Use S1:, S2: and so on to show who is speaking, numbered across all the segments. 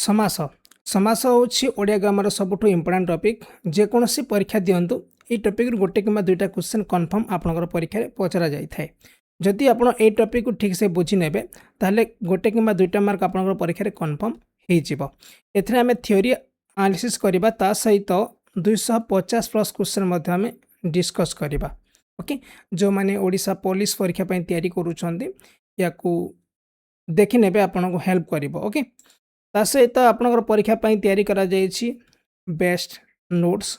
S1: समास समास होछि ओडिया ग्रामर सबुठु इम्पोर्टान्ट टॉपिक जेकोसी परीक्षा दिंतु ये टॉपिक गोटे कि दुईटा क्वेश्चन कन्फर्म आपंकर परीक्षा पचरा जाए जदि आप टॉपिक को ठीक से बुझी ने ताहले गोटे कि दुईटा मार्क आपंकर परीक्षा कन्फर्म हो आम थ्योरी एनालिसिस करवा ता सहित 250 प्लस क्वेश्चन आम डिस्कस करवा ओके जो मैंने ओडिशा पुलिस परीक्षा तैयारी करुँच या देखि ने आपन को हेल्प कर ओके ता सहित आपनकर परीक्षा तैयारी करा जायछि बेस्ट नोट्स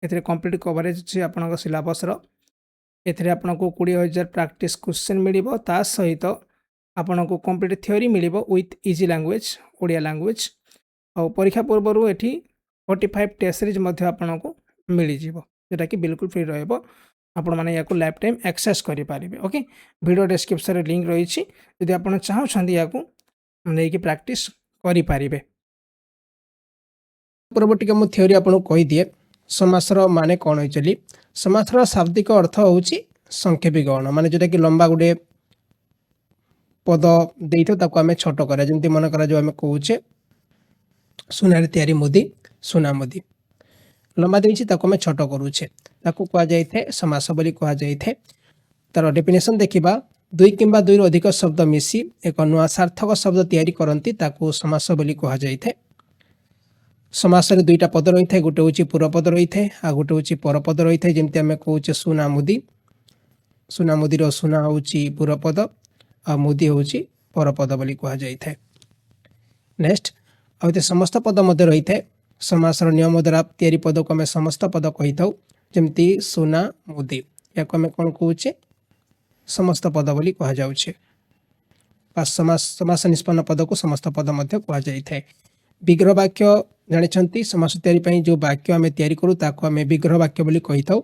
S1: एथरे कंप्लीट कवरेज अछि आपनकर सिलेबस रो एथरे आपन को 20000 प्रैक्टिस क्वेश्चन मिलिबो ता सहित आपन को कंप्लीट थ्योरी मिलिबो with easy language Odia language और परीक्षा पूर्व एठी 45 टेस्ट सीरीज मध्ये आपन को मिली जिवो जेटा कि बिल्कुल फ्री रहइबो आपण माने याको लाइफ टाइम एक्सेस करि पारिबे ओके वीडियो डिस्क्रिप्शन रे लिंक रहिछि यदि आपण चाहौ छथि याको नै कि प्रैक्टिस करि पारिबे परवर्ती मु थ्योरी आपन कहि दिए समासर माने कोन होइचली समासर शाब्दिक अर्थ होउछि संक्षेपी गण माने जेटा कि लंबा गुडे पद देइथो ताको हमें छोटो करा जेंति मन करा जो हमें कहूचे सुनारे तयारी मुदी सुना मुदी लंबा देइछि ताको हमें छोटो करूचे ताको कहा जाय थे समास बोली कहा जाय थे तार डेफिनेशन देखिबा दुई किंबा दुई अधिक शब्द मिसी एक नुआ सार्थक शब्द तैयारी करंती ताको समास बोली कहा जाय थे समास रे दुईटा पद रही थे गोटे होची पूर्वपद रही थे आ गोटे होची परपद रही थे जेमति हमें कहूचे सुना मुदी रो सुना होची पूर्वपद आ मुदी होची परपद बोली कहा जाय थे नेक्स्ट आउते समस्त पद मध्य रही थे समास रो नियम द्वारा तैयारी पद को हमें समस्त पद कहि थाउ जेमति सुना मुदी याको हमें कोन कहूचे समस्त पद बोली कहा जाउछे पास समास निष्पन्न पद को समस्त पद मध्य कहा जाय थे विग्रह वाक्य जानिछंती समास तैयारी पई जो वाक्य हमें तैयारी करू ताको हमें विग्रह वाक्य बोली कहि थाउ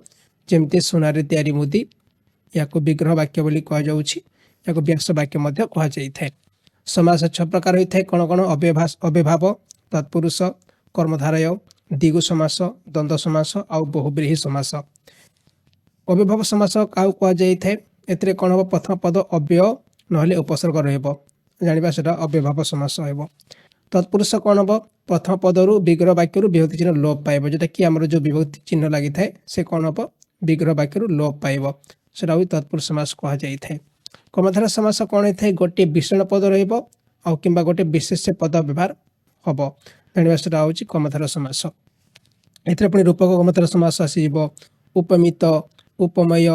S1: जेमति सुनारे तैयारी मुदी याको विग्रह वाक्य बोली कहा जाउछि याको व्यास वाक्य मध्य कहा जाय थे समास 6 प्रकार होय थे कोन कोन अव्ययभाव तत्पुरुष कर्मधारय द्विगु समास द्वंद्व समास आ बहुब्रीहि समास अव्ययभाव समास काउ कहा जाय थे एतरे कोन हो प्रथम पद अव्यय नहले उपसर्ग रहइबो जानिबा सेटा अव्ययभाव समास होइबो तत्पुरुष कोन हो प्रथम पदरु विग्रह वाक्यरु विभक्ति चिन्ह लोप पाइबो जेटा कि हमर जो विभक्ति चिन्ह लागि थाए से कोन हो विग्रह वाक्यरु लोप पाइबो सेटा होई तत्पुरुष समास कहा जाय थे कर्मधारय समास कोन थे गोटे विशेषण पद रहइबो आ किंबा गोटे विशेष्य पद व्यवहार हबो जानिबा सेटा होची कर्मधारय समास एथरे पनि रूपक कर्मधारय समास आसीबो उपमित उपमय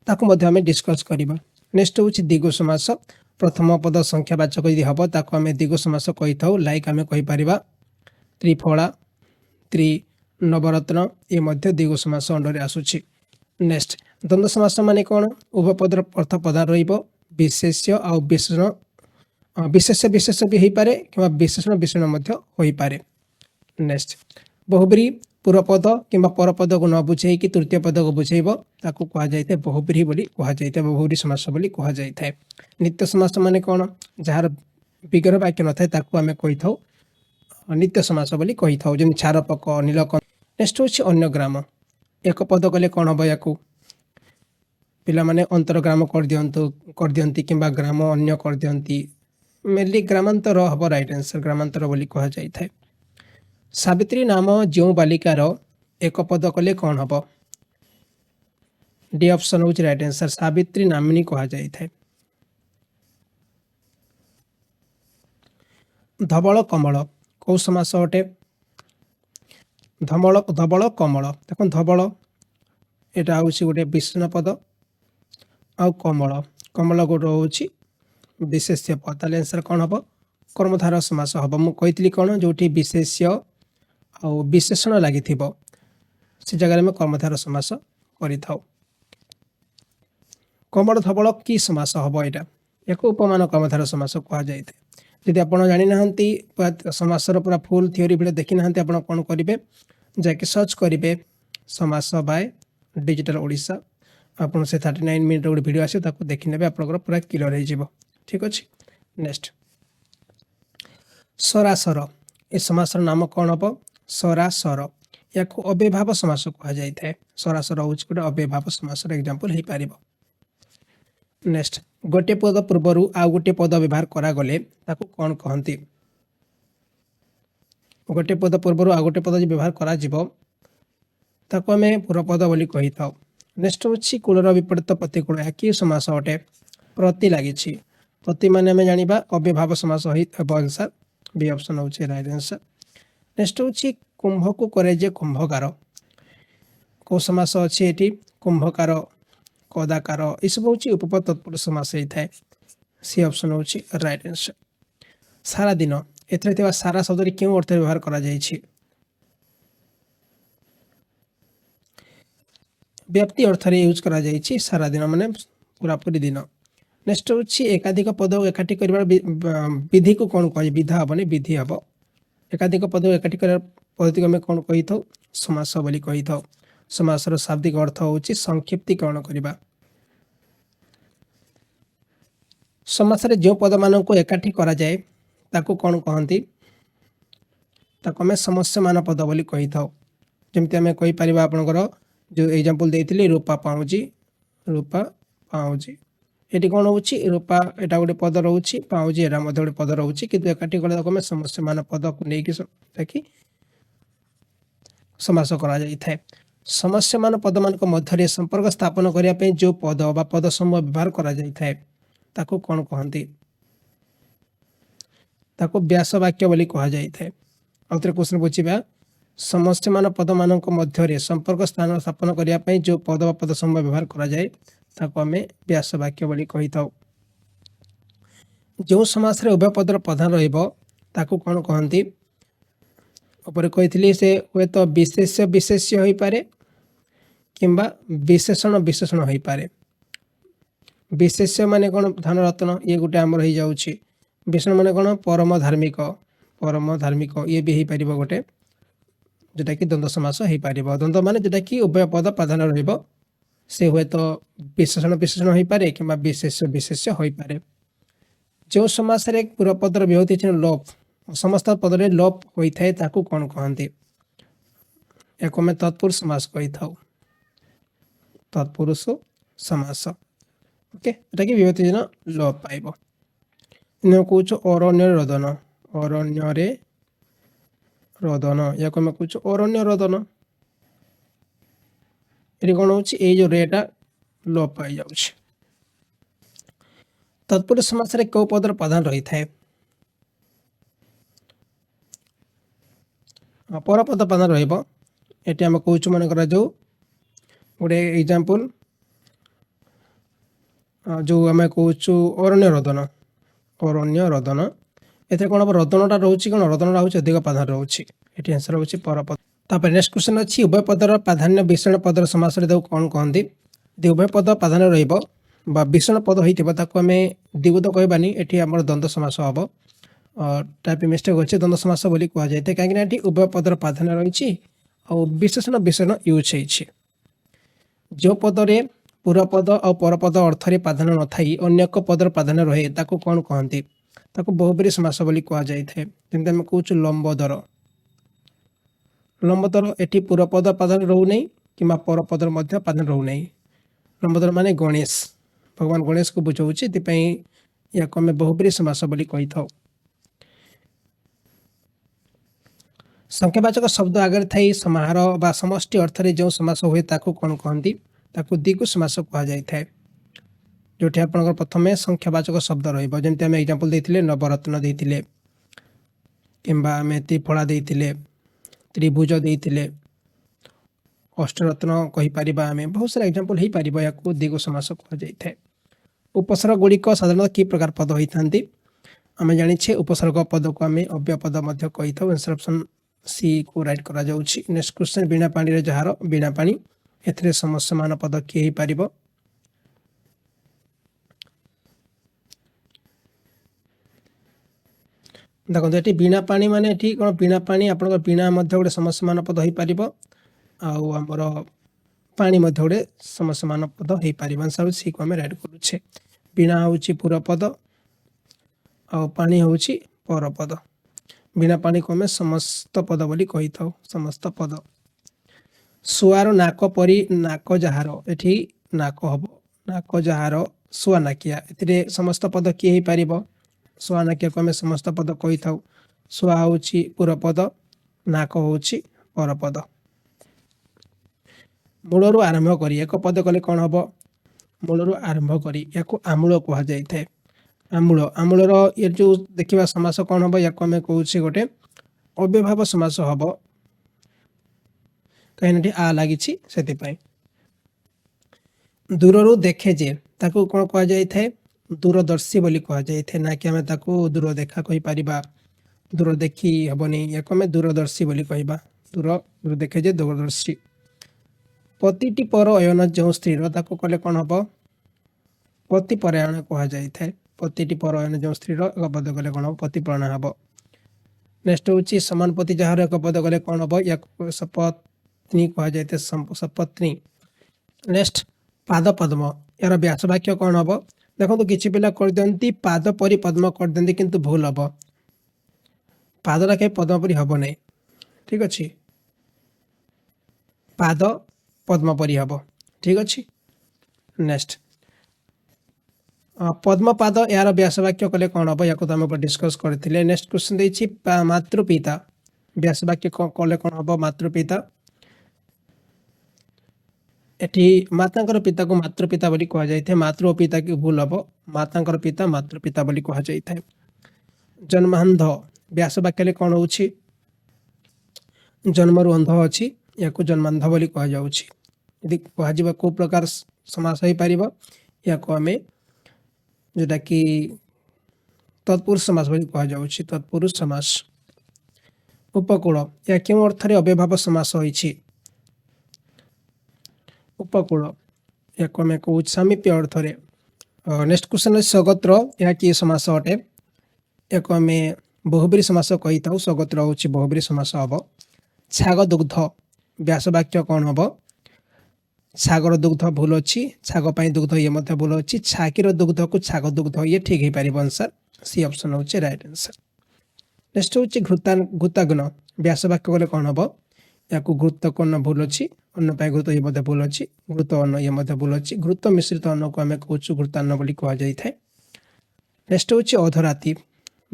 S1: ताको मध्ये हमें डिस्कस करिबा नेक्स्ट होची द्विगु समास प्रथम पद संख्यावाचक यदि हबो ताको हमें द्विगु समास कहि थाउ लाइक हमें कहि परिबा त्रिफला त्रि नवरत्न ए मध्ये द्विगु समास अंडर आसुची नेक्स्ट द्वंद्व समास माने कोन उभय पदर अर्थ प्रधान रहिबो विशेष्य आ विशेषण विशेष्य भी होई पारे किबा विशेषण विशेषण मध्ये होई पारे नेक्स्ट बहुब्री पूर्वपद किंबा परपद को न बुझे कि तृतीय पद को बुझेइबो ताको कहा जायते बहुब्री बोली कहा जायते बहुब्री समास बोली कहा जायते नित्य समास माने कोन जहार विग्रह वाक्य न थाए ताको हमें कहि थाउ नित्य समास बोली कहि थाउ जेम छारपक नीलक नेक्स्ट होछि अन्य ग्राम एक पद कले कोन हबो याकू पिला माने अंतरग्राम कर दियंती किंबा ग्राम अन्य कर दियंती मेनली ग्रामांतर हबो राइट आंसर ग्रामांतर बोली कहा जायते सावित्री नाम जो बालिकार एक पद कले कौन हम डी ऑप्शन हूँ राइट आंसर सावित्री नामिनी कहा जाय थे धवल कमल कौ समास अटे धवल कमल देखो धवल एटा हूँ गोटे विशेषण पद आ कमल कमल गोटे हूँ विशेष्य पद ताले आंसर कौन हम कर्मधारय समास हम मु कही कौन जो विशेष्य आ विशेषण लगी से जगह में कर्मधारय समास करि थाउ कमल धवल की समास हम यहाँ एक उपमान कर्मधारय समास कह जाए यदि आप जानी ना समासर पूरा फुल थ्योरी भिडियो देखी ना आप कौन करेंगे जाके सर्च करेंगे समास बाय डिजिटल ओडिशा आप से 39 मिनट गोटे भिडियो आसे देखी ने आप पूरा क्लियर हो ठीक अच्छे नेक्स्ट सरासर ए समासर नाम कौन हम सरासर या अव्ययभाव समास कह जाय थे सरासर हूँ गोटे अव्ययभाव समासर एग्जांपल हो पार नेक्स्ट गोटे पद पूर्वर आउ गोटे पद व्यवहार करागले ताको कौन कहती गोटे पद पूर्व आ गोटे पद जो व्यवहार करा ताको आमे पूर्वपद बोली कही थाउ। नेक्स्ट होछि कूलर विपरीत प्रतिकूल या कि समास अटे प्रति लागिछि प्रति माने आमे जानिबा अव्यभाव समास होई अब आंसर बी ऑप्शन होछि राइट आंसर। नेक्स्ट होछि कुंभ को करे जे कुंभकार को समास अछि एटी कुंभकार कदाकार ई सब होछि उपपद तत्पुरुष समास हेइ थाए सी ऑप्शन होछि राइट आंसर। सारा दिन एथरे थिबा सारा शब्द रे केउ अर्थ व्यवहार करा जाय छि व्याप्ति अर्थ रे यूज करा जाय छि सारा दिन माने पूरा पूरी दिन। नेक्स्ट होछि एकाधिक पद एकाठी करबार विधि को कोन कहि विधा हबने विधि हबो एकाधिक पद एकाठी करबार पद्धति को हम कोन कहि थौ समास बोली कहि थौ। समास रो शाब्दिक अर्थ होछि संक्षिप्तीकरण करबा। समास रे जो पद मान को एकाठी करा जाय ताको कोन कहंती ताको हम समस्य मान पद बोली कहि थौ। जेमति हम कहि परिबा आपनकर जो एग्जांपल देइथिले रूपा पाउजी एटी कोन होछि रूपा एटा गोटे पद रहउछि पाउजी एरा मध्ये गोटे पद रहउछि किंतु एकाठी कले ताको हम समस्य मान पद को नै कि ताकि समास करा जाय थाए। समस्य मान पद मान को मध्य रे संपर्क स्थापन करिया पे जो पद बा पद समूह व्यवहार करा जाय थाए ताको कोन कहंती ताको व्यास वाक्य बोली कहा जाय थाए। आउतरे क्वेश्चन बुझिबा समस्य मान पद मान को मध्य रे संपर्क स्थान स्थापन करिया पे जो पद बा पद समूह व्यवहार करा जाय ताको हमें व्यास वाक्य बोली कहि थाउ। जो समास रे उभय पदर प्रधान रहइबो ताको कोन कहंती ऊपर कहिथिली से होय तो विशेष्य विशेष्य होई पारे किंबा विशेषण विशेषण होई पारे। विशेष्य माने कोन धन रत्न ये गुटे हमर होई जाउछि विशेषण माने कोन परम धार्मिक ये भी होई परिबो गोटे जेटा कि द्वंद्व समास होई परिबो। द्वंद्व माने जेटा कि उभय पद प्रधान रहइबो से होय तो विशेषण विशेषण होई पारे किंबा विशेष्य विशेष्य होई पारे। जो समास रे पूर्व पदर विभक्ति चिन्ह लोप समस्त पद रे लोप होई थाए ताकू कोन कहंती एको में तत्पुरुष समास कहि थाउ तत्पुरुष समास ओके एटा कि विभक्ति चिन्ह लोप पाइबो। इन कुछ अरण्य रे रोदन याको में कुछ अरण्य रोदन एटी कोन होछि ए जो रेटा लोप पाइ जाउछि। तत्पुरुष समास रे को पदर प्रधान रही थाए पर पद प्रधान रहिबो एटी हम कहूछु मन करा जो गोटे एग्जांपल जो हम कहूछु अरण्य रोदन एते कोन रोदनटा रहउछि कोन रोदनटा होछि अधिक प्रधान रहउछि एटी आंसर होछि पर पद। तापर नेक्स्ट क्वेश्चन अछि उभय पदर प्राधान्य विशेषण पदर समास रे दउ कोन कहंती दि उभय पद प्राधान्य रहिबो बा विशेषण पद होइथिबो ताको हमें द्विगुद कहबानी एटी हमर द्वंद्व समास हबो और टाइप मिस्टेक होछि द्वंद्व समास बोली कहा जायते काहे कि एटी उभय पदर प्राधान्य रहिछि और विशेषण यूज हेछि। जो पद रे पूर्व पद और पर पद अर्थ रे प्राधान्य न थाई अन्य एक पदर प्राधान्य रहे ताको कोन कहंती ताको बहुब्रीहि समास बोली कहा जायते। जेंते हम कहूछु लंबोदर एटी पूर्व पद प्राधान्य रहउ नै किंबा पर पदर मध्य प्राधान्य रहउ नै। लंबोदर माने गणेश भगवान गणेश को बुझाउछि तिपई याको हम बहुब्रीहि समास बोली कहि थाउ। संख्यावाचक शब्द आगे थाई समाहार बा समष्टि अर्थ रे जो समास होय ताको कोन कहंती ताको द्विगु समास कहा जाय थाए। जोठी आपनकर प्रथमे संख्यावाचक शब्द रहइबो जेंते हम एग्जांपल देथिले नवरत्न देथिले किंबा हम त्रिफला देथिले त्रिभुज देथिले अष्टरत्न कहि परिबा हमें बहुत सारा एग्जांपल हे परिबो याको द्विगु समास कहा जाय थाए। उपसर्ग गुड़िक साधारणतः कि प्रकार पद होइथांती आमे जानिछे उपसर्ग पद को आमे अव्यय पद मध्य कहि थाउ। आंसर ऑप्शन सी को राइट करा जाउछि। नेक्स्ट क्वेश्चन बिना पानी रे जहार बिना पानी एथरे समस्य मान पद कि हे परिबो देखो एटी बिना पानी माने एटी कोन बिना पानी आपन बिना मध्य गोटे समस्य मान पद हे परिबो आउ हमर पानी मध्य गोटे समस्य मान पद हे परिबो। आंसर सी को हम राइट करूछे। बिना होछि पूर्व पद आउ पानी होछि पर पद बिना पानी को हम समस्त पद बोली कहि थाउ समस्त पद। सुआर नाक परी नाक जहार एठी नाक हबो नाक जहार सुआ नाकिया एथिरे समस्त पद कि हे परिबो सुआ नाकिया को हम समस्त पद कहि थाउ। सुआ होछि पूर्व पद नाक होउछि परपद। मूलरू आरंभ करी एक पद कले कौन हम मूलरू आरंभ करी या आमूल कह जाए। आमूल आमूलर ये जो देखा समास कौन हम या आम कौचे गोटे अव्यभाव समास हम कहीं आ लगी से दूररू देखे जे ताकू कौन कह जाए दूरदर्शी बोली कह जाए ना कि आम ताकू दूर देखा कही पारिबा दूर देखी हेनी या आम दूरदर्शी बोली कहबा दूर दूर देखे जे दूरदर्शी। पतिटी पर अयन जो स्त्रीर ताकू कले कौन हम पतिपरायण कह जाए। पतिटी पर अयन जो स्त्रीर एक पद कले कौन हम पतिपरायण हम। नेक्स्ट हूँ समानुपाती जार एक पद कले कौन हम या सपत्नी कह जाए सपत्नी। नेक्स्ट पाद पद्म यार व्यास वाक्य कौन हम देखो किसी पिला कर दियंती पाद परी पद्म कर दियंती किंतु भूल हम पादटा के पद्म परी हम नहीं ठीक अच्छे पाद पद्म परी हम ठीक अच्छे। नेक्स्ट पद्मपाद यार व्यास वाक्य कले कौन हम या आम डिस्कस करते। नेक्स्ट क्वेश्चन देखिए मातृपिता व्यास वाक्य कले कौन हम मातृपिता। एठी मातांकर पिता को मातृपिता बोली कह जाए मातृ और पिता की भूल हम मातांकर पिता मातृपिता बोली कह जाए। जन्मांध व्यास वाक्य कौन हो जन्मरु अंध अच्छी या जन्मांध बोली कह जाउछि। यदि कह को प्रकार समास हो पार या आम जोटा कि तत्पुरुष समास बोली कह जाउछि तत्पुरुष समास। उपकूल या क्यों अर्थ अव्यभाव समास होइछि उपकूल या आम कह सामीप्य अर्थ। नेक्स्ट क्वेश्चन स्वगोत्र या कि समास अटे या आम बहुब्री समास कही था स्वगोत्र हूँ बहुब्री समास हम। छाग दुग्ध व्यास वाक्य कौन हम छागर दुग्ध भूल अच्छी छागपाई दुग्ध ये भूल अच्छी छाकीर दुग्ध को छाग दुग्ध ये ठीक हो पार आंसर सी ऑप्शन हूँ राइट आंसर। नेक्स्ट हूँ घृताग्न व्यास वाक्य कले कौन हम या घृतकर्ण भूल अच्छी अन्न घृत ये भूल अच्छी घृत अन्न ये भूल अच्छी घृत मिश्रित अन्न को आम कहूँ घृतान्न बोली कह जाए। नेक्स्ट हूँ अधराति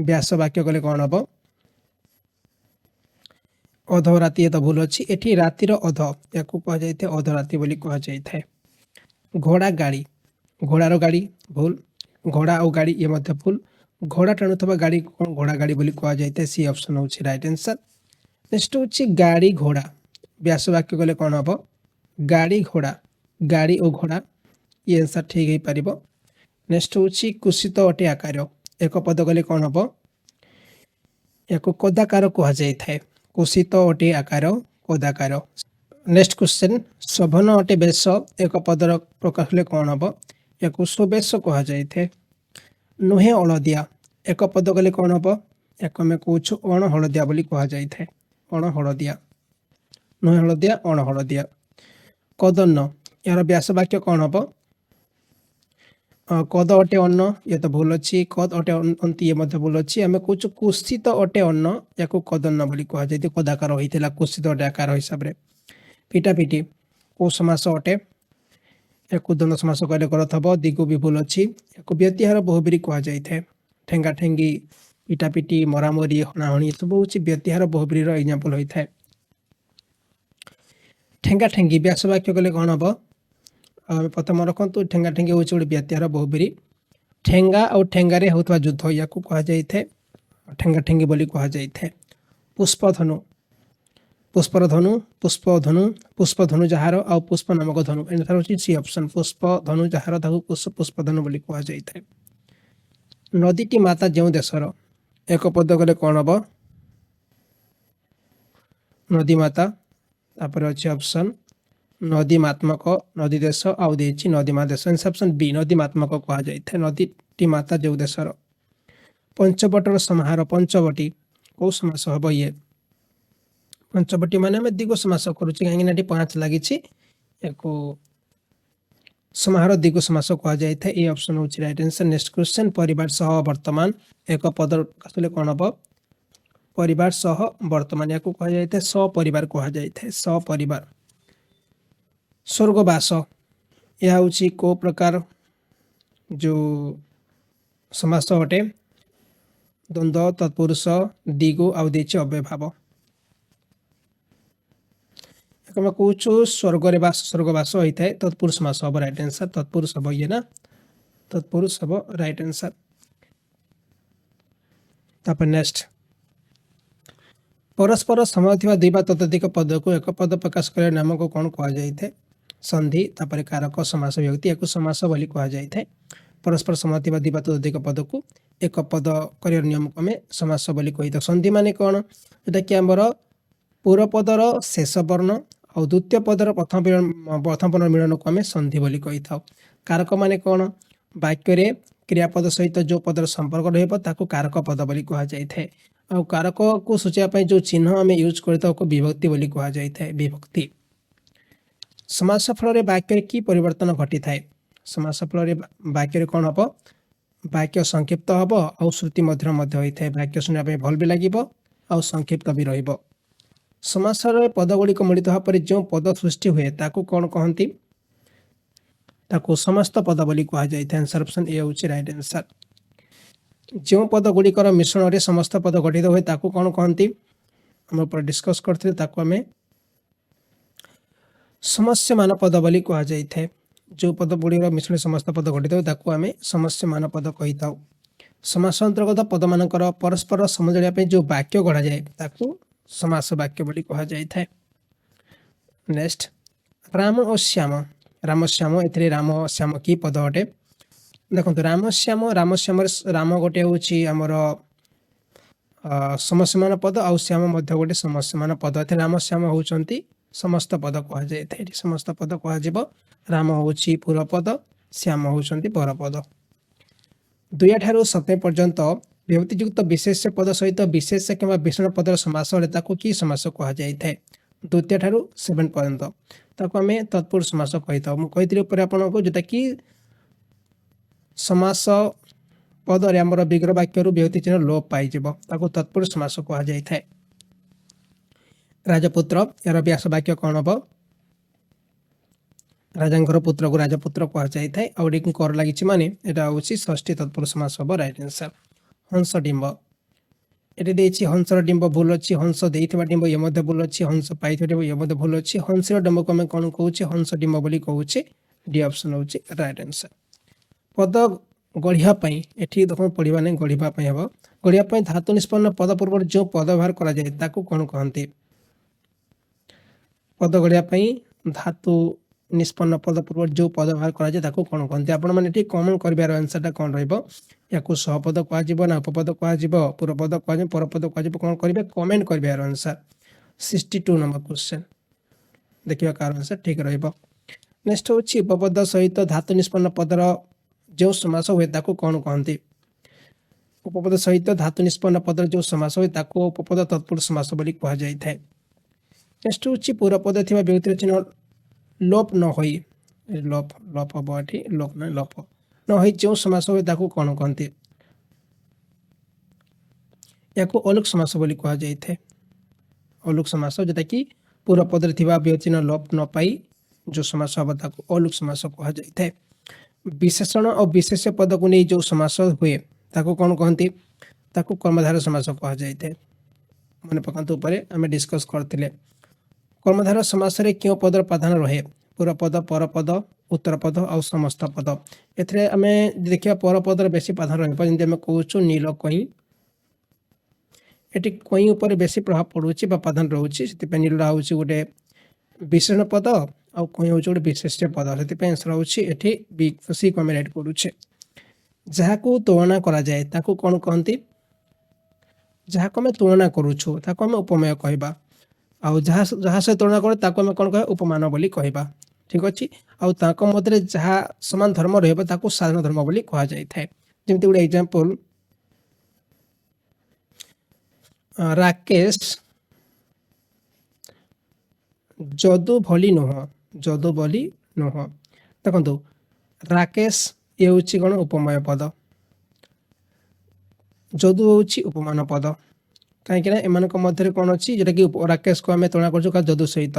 S1: व्यास वाक्य कले कौन हम अधराति ये तो भूल अच्छी एठी रातिर अध या कह जाए अधराति बोली कह जाए। घोड़ा गाड़ी घोड़ार गाड़ी भूल घोड़ा और गाड़ी ये भूल घोड़ा टाणुवा गाड़ी कौन घोड़ा गाड़ी बोली कह जाए सी ऑप्शन हूँ राइट आंसर। नेक्स्ट हूँ गाड़ी घोड़ा व्यास वाक्य कले कौन हम गाड़ी घोड़ा गाड़ी और घोड़ा ये आंसर ठीक हो पार। नेक्स्ट हूँ कुसित अटे आकार एक पद कले कौन हम या कदाकार कह जाए कुसित अटे आकार कदाकार। नेक्स्ट क्वेश्चन शोभन अटे बेश एक पदर प्रकाश कले कौन हम या सुबेश कह जाए। नुहे हलदिया एक पद कले कौन हम या आम कौच अण हलदिया बोली कह जाए अण हलदिया नुहे हलदिया अण हलदिया। कदन्न यार व्यास वाक्य कौन हम कद अटे अन्न ये तो भूल अच्छी कद अटे अंति ये भूल अच्छी आम कौच कुत्सित अटे अन्न या कदन्न बोली कह जाए कदाकार होता कुत्सित अटे आकार हिसाब से। पिटापिटी कौ समास अटे या द्वंद्व समास कहले गलत हम दिगु भी भूल अच्छी या व्यतिहार बहुब्री कह जाए। ठेंगा ठेंगी पिटापिटी मरामरी हणाहणी सब हूँ व्यतिहार बहुब्री एग्जांपल होता है। ठेंगा ठेंगी व्यास वाक्य कले कौन हम प्रथम रखु ठेंगा ठेंगी हूँ गोटे व्यतिहार बहुब्री ठेंगा और ठेंगारे होता युद्ध या कह जाए ठेंगा ठेंगी बोली कह जाए। पुष्पधनु पुष्पर धनु पुष्पधनु पुष्पधनु जार आ पुष्प नामक धनु एंड हूँ सी ऑप्शन पुष्पधनु जार पुष्पधनु बोली कह जाए। नदीटी माता जो देशर एक पद कले कौन हम नदी माता तापर अच्छे ऑप्शन नदीमात्मक नदी देश आउ देछि नदीमा देश ऑप्शन बी नदीमात्मक कह जाए नदीटी माता जो देशर। पंचवटर समाहार पंचवटी कौ समास हम ये पंचवटी मान आम दिग समास करुचे कहीं 5 लगी समाहार दिग समास कह जाए ये ऑप्शन हूँ राइट आंसर। नेक्स्ट क्वेश्चन परिवार सह वर्तमान एक पद आसले कौन हम परिवार सह वर्तमान या कह जाए सपरिवार कह जाए सपरिवार। स्वर्गवास यह हूँ को प्रकार जो समास अटे द्वंद्व तत्पुरुष दिगु आउ देछि अव्यभाव। ତାକୁ ଆମେ କହୁଛୁ ସ୍ୱର୍ଗରେ ବା ସ୍ୱର୍ଗବାସ ହୋଇଥାଏ ତତ୍ପୁରୁଷ ସମାସ ହବ ରାଇଟ୍ ଆନ୍ସର। ତତ୍ପୁରୁଷ ହବ ଇଏ ନା, ତତ୍ପୁରୁଷ ହବ ରାଇଟ୍ ଆନ୍ସର। ତାପରେ ନେକ୍ସଟ, परस्पर समय थिबा दुई बा ततोधिक पद को एक पद प्रकाश करे नाम को कौन कहा जाइए? संधि तापर कारक समास विभक्ति एक समास बोली कहा जाए। परस्पर समय थिबा दुई बा ततोधिक पद को एक पद कर नियम को आम समास बोली कही था। संधि माने कौन? जोटा कि आमर पूर्व पदर शेष वर्ण और द्वितीय पदर प्रथम वर्ण मिलन को आम संधि बोली कही था। कारक माने कौन? वाक्य क्रियापद सहित जो पदर संपर्क रहा कारक पद बोली कहा जाए। और कारक को सूचाइवाई जो चिन्ह आम यूज करता विभक्ति बोली कहा जाए। विभक्ति समास फल वाक्य की परिवर्तन घटी थाए। समास फल वाक्य कौन हम? वाक्य संक्षिप्त हम और श्रुति मध्य होता है। वाक्य शुणापी भल भी लगे और संक्षिप्त भी रहिबो। समास पदगुड़िक मिलित होगा जो पद सृष्टि हुए ताकू कौन कहती? ताकू समस्त पद बोली कहा जाए। आंसर ऑप्शन ए होची राइट आंसर। जो पद गुड़िकर मिश्रण में समस्त पद गठित हुए ताकू कौन कहती? हम ऊपर डिस्कस करते आम समस्यमान पद बोली कहा जाए। जो पद गुड़िकर मिश्रण समस्त पद गठित हुए ताकू आम समस्यमान पद कही था। समास अंतर्गत पद मानकर परस्पर समझाने जो वाक्य गढ़ा जाए ताकू समास वाक्य बोली कहा जाए। नेक्स्ट, राम और श्याम। राम श्याम ए राम श्याम की पद अटे? देखो राम श्याम राम गोटे हूँ आमर समस्यमान पद और श्याम गोटे समस्यमान पद। राम श्याम होती समस्त पद कह जाए। समस्त पद कह राम हूँ पूर्व पद, श्याम होती पर पद। 2 ठारू 7 पर्यंत विभक्तियुक्त विशेष पद सहित विशेष कि विशेषण पदर समास कि समास कह जाए। 2 ठारू 7 पर्यंत ताको आम तत्पुरुष समास कही था। मुझे आपको जोटा कि समास पदरे आमर विग्रह वाक्य विभक्ति चिन्ह लोप पाई ताको तत्पुरुष समास कह जाए। राजपुत्र यार व्यास वाक्य कौन हम? राजा पुत्र को राजपुत्र कह जाए और कर लगी माने यहाँ हूँ षष्ठी तत्पुरुष समास हम राइट आंसर। हंस डिंब ये हंसर डिंब भूल अच्छी। हंस देइथिबा डिंब ये भूल अच्छी। हंस पाई डिंब ये भूल अच्छी। हंसर डिंब को आम कौन कहे? हंस डिंब बोली कहूचे। डी ऑप्शन हूँ राइट आंसर। पद गढ़ापी ये देखो पढ़ा नहीं गढ़ापी हम। गढ़ापी धातु निष्पन्न पद पूर्व जो पद व्यवहार कराए कौन कहते? पद गढ़ापी धातु निष्पन्न पद पूर्व जो पद व्यवहार कराए कौन कहते? आपण मैंने कमेंट कर आंसरटा कौन रहा? सहपद कह ना उपपद कह पूर्वपद कह परपद कह कौन करेंगे? कमेंट कर आंसर। 62 नंबर क्वेश्चन देखिए कार आंसर ठीक रहा। नेक्स्ट हूँ उपपद सहित धातु निष्पन्न पदर जो समास हुए ताको कौन कहते? उपपद सहित धातु निष्पन्न पदर जो समास हुए ताको उपपद तत्पुरुष समास बोली कहा जाए। नेक्स्ट हूँ पूर्वपद थी विभक्ति चिन्ह लोप न हो लोप लोप हम ये लोप न लोप न हो जो समास हुए ताको कौन कहते? या अलुक समास बोली कहा जाए। अलुक समास जोटा कि पूर्वपद थी विभक्ति चिन्ह लोप न पाई जो समास हम ताको अलुक समास कहा जाए। विशेषण और विशेष पद को नहीं जो समास हुए ताको कौन कहती? ताको कर्मधारय समास कहा जाए। मन पकात आम डिस्कस करते कर्मधारय समास क्यों पदर प्राधान्य रहे? पूर्वपद, परपद, उत्तरपद और समस्त पद। एथे आम देखिए परपदर बेसी प्राधान्य रही आम कहूँ नील कई ये कई उपर बेसी प्रभाव पड़ूँ प्राधान्य रोचे से नील हूँ गोटे विशेषण पद और कई हूँ गोटे विशेष पद से आंसर हूँ ये सी को आम राइट करुचे। जहाँ को तुलना करा जाए ताको कौन कहती? जहाँ को आम तुलना करुचु ताको आम उपमेय कहबा और जहाँ से तुलना करे ताको आम कौन कह? उपमान बोली कहबा। ठीक अच्छे आउ मध्य जहाँ समान धर्म रहा साधारण धर्म बोली कह जाए। जमती गोटे एग्जांपल राकेश जदू भली नुह। जदू भली नुह देखो राकेश ये हूँ कौन? उपमेय पद। जदू हूँ उपमान पद कहीं एम मध्य कौन अच्छी जोटा कि राकेश को आम तुलना कर जदू सहित।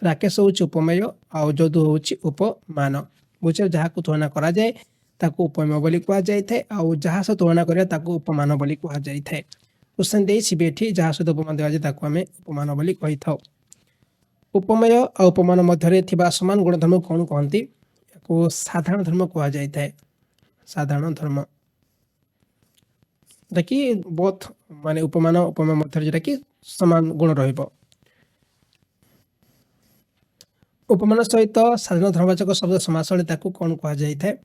S1: राकेश हूँ उपमेय और जदू हूँ उपमान। बुझे जहाँ को तुलना करा जाए ताको उपमेय बोली कह जाए और जहाँ से तुलना करा उपमान बोली कह जाए। क्वेश्चन देठी जहाँ सहित उपमान दिया जाए आम उपमान बोली कही था। उपमेय और उपमान मध्य थिबा समान गुणधर्म कौन कहती को साधारण धर्म कह जाए। साधारण धर्म कि बहुत माने उपमान उपमेय मध्य जोटा कि समान गुण रहिबो। उपमान सहित साधारण धर्मवाचक शब्द समास हेले ताकू कौन कह जाए।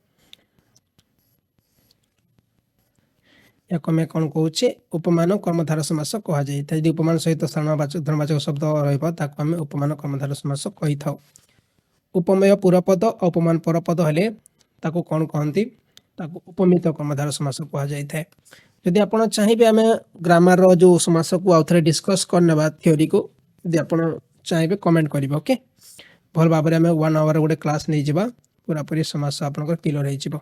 S1: या आम कौन कहे उपमान कर्मधार समास कह जाए। यदि उपमान सहित साधारण धर्मवाचक शब्द रही उपमान कर्मधार समास कही था। उपमेय पूर्वपद और उपमान परपद हेले ताकू कौन कहती उपमित कर्मधार समास कह जाए। यदि आप चाहिए आम ग्रामर जो समास को आउ थे डिस्कस करने थ्योरी को यदि आप चाहिए कमेंट करेंगे। ओके भल भाव में आम 1 आवर गोटे क्लास नहीं जावा पूरापूरी समास आपंकर क्लियर हो।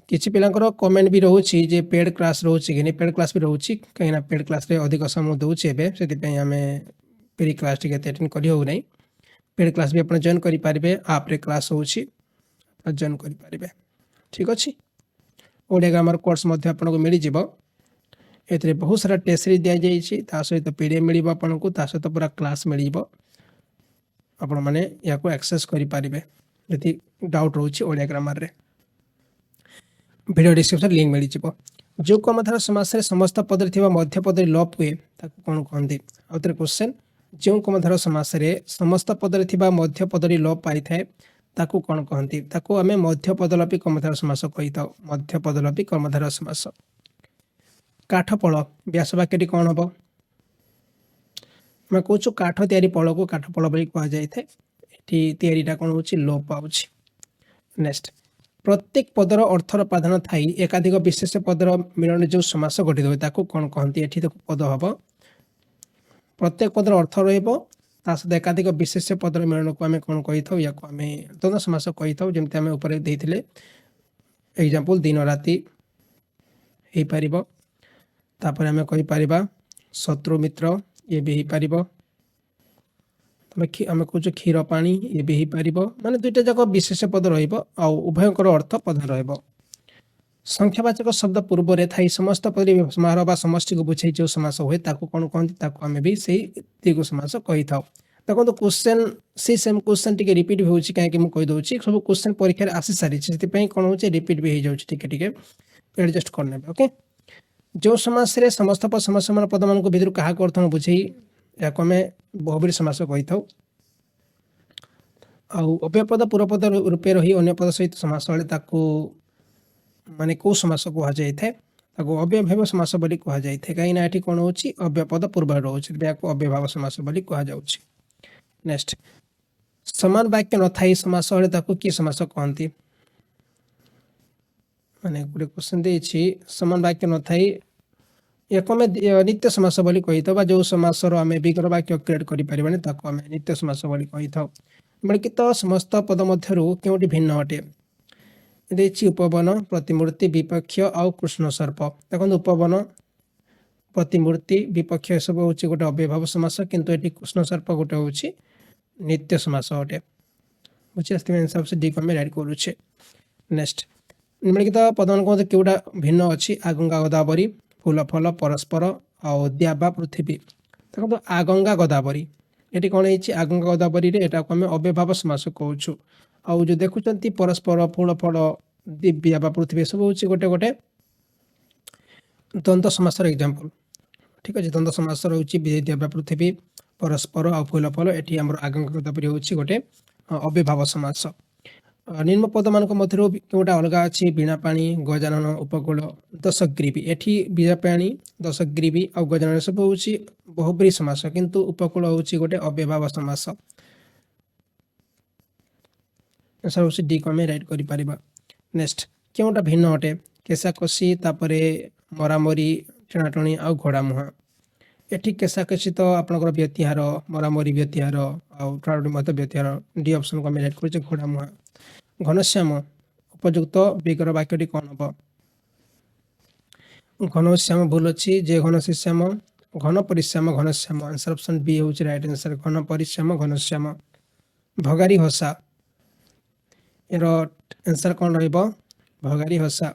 S1: किसी पिलांकर कमेंट भी रोचे जे पेड क्लास रोचे कि पेड क्लास भी रोचे कहीं पेड क्लास रे अधिक समय दूचे से आम पेड क्लास टी अटेंड कर हो नहीं। पेड क्लास भी आप जॉइन करेंगे आप रे क्लास हो जॉइन करेंगे। ठीक अच्छे ओडिया ग्रामर कोर्स आपको मिल जाए। बहुत सारा टेस्ट सीरीज दि जाइए सहित पीडीएफ मिल आपको सहित पूरा क्लास मिल आपण मैंने या एक्सेस करेंगे यदि डाउट रोचे ओडिया ग्रामर रे वीडियो डिस्क्रिप्शन लिंक मिल जाए। जो कर्मधार समास समस्त पदर थिबा मध्य पदरी लोप हुए कौन कहते। आउे क्वेश्चन जो कर्मधार समास समस्त पदर थिबा मध्य पदरी लोप पाई थाए ताकू कौन कहती आम मध्य पदलोपी कर्मधार समास कही था। मध्य पदलोपी कर्मधार समास। काठपल व्यास वाक्यटी कौन हम मैं कहूँ काठ तैयारी पल को काठपल बोली कह जाए। कौन हो लोप पाँच। नेक्स्ट प्रत्येक पदर अर्थर प्राधान्य थी एकाधिक विशेष पदर मिलन जो समास गठित हुए कौन कहती ये पद हम प्रत्येक पदर अर्थ रही एकाधिक विशेष पदर मिलन को आम कौन कही था या आम द्वंद्व समास कही था। जमी आम ऊपर एग्जांपल दिन राति हो पार आम कहीपर शत्रु मित्र ये भी हो पार आम कौच क्षीर पानी ये भी हो पार माने दुईटा जाक विशेष पद रुभयंकर अर्थ प्रधान रहा। संख्यावाचक शब्द पूर्व में थी समस्त पदरी समारोह समष्टि को बुझे जो समास हुए कौन कहती आम भी से दीर्घ समास कही था। देखो क्वेश्चन से सेम क्वेश्चन टी रिपीट भी होची कहीं मुझे सब क्वेश्चन परीक्षा आसी सारी से कौन हो रिपीट भी हो जाए एडजस्ट करने। ओके जो समास समस्त समस्या पद मान भर क्या अर्थ बुझे या आम बहुब्री समास कही था। अव्ययपद पूर्वपद रूपे रही अन्य पद सहित समास माने कौ समास कह जाए अव्ययभाव समास बोली कह जाए कहीं ये कौन हो अव्ययपद पूर्व रोचे अव्ययभाव समास बोली कह जाए। नेक्स्ट समान वाक्य न थाई समास किए समास कहती माने गोटे क्वेश्चन देछि समान वाक्य न थाई या आम नित्य समास बोली कही था जो समास आम विग्रह वाक्य क्रिएट करें आम नित्य समास बोली कही था। बल्कि समस्त पद मध्य क्योंटी भिन्न अटे देखिए उपवन प्रतिमूर्ति विपक्ष आउ कृष्ण सर्प। देखो उपवन प्रतिमूर्ति विपक्ष सब हूँ गोटे अव्ययभाव समास किंतु ये कृष्ण सर्प गोटे हूँ नित्य समास अटे बुझे हिसाब से डी को राइट करुचे। नेक्स्ट निम्नलिखित पद मान क्योटा भिन्न अच्छी आगंगा गोदावरी फूल फल परस्पर आउ द्याबा पृथ्वी। देखो आगंगा गोदावरी ये कौन है आगंगा गोदावरी आम अव्ययभाव समास कहूँ आउ जो देखुं परस्पर फूल फल दिव्या पृथ्वी सब हूँ गोटे गोटे द्वंद्व समास एग्जांपल। ठीक अच्छे द्वंद्व समास रोचे दिव्या पृथ्वी परस्पर आ फूल फल ये आम आगंगा गोदावरी हूँ गोटे अव्ययभाव समास। निम्न पद मान मध्य क्योटा अलग अच्छी बीणा पाणी गजानन उपकूल दशग्रीवी एठी बीणा पाणी दशग्रीवी और गजानन सब हूँ बहुब्री समास किंतु उपकूल हूँ गोटे अव्ययभाव समास। आंसर हूँ डी को आम राइट कर। नेक्स्ट क्योंटा भिन्न अटे केशा कषि मरामरी टणाटणी आ घोड़ा मुहां एठी केशा कषि तो आपंकर व्यतिहार मरामरी व्यतिहार आउ टणाटणी व्यतिहार डी ऑप्शन को आम राइट कर घोड़ा मुहां। घनश्याम उपयुक्त विग्रह वाक्यटी कौन हम घनश्याम भूल अच्छी जे घनश्याम घन परिश्याम घनश्याम आंसर ऑप्शन बी हूँ राइट आंसर घन परिश्याम घनश्याम। भगारी हसा यार आंसर कौन रहा भगारी हसा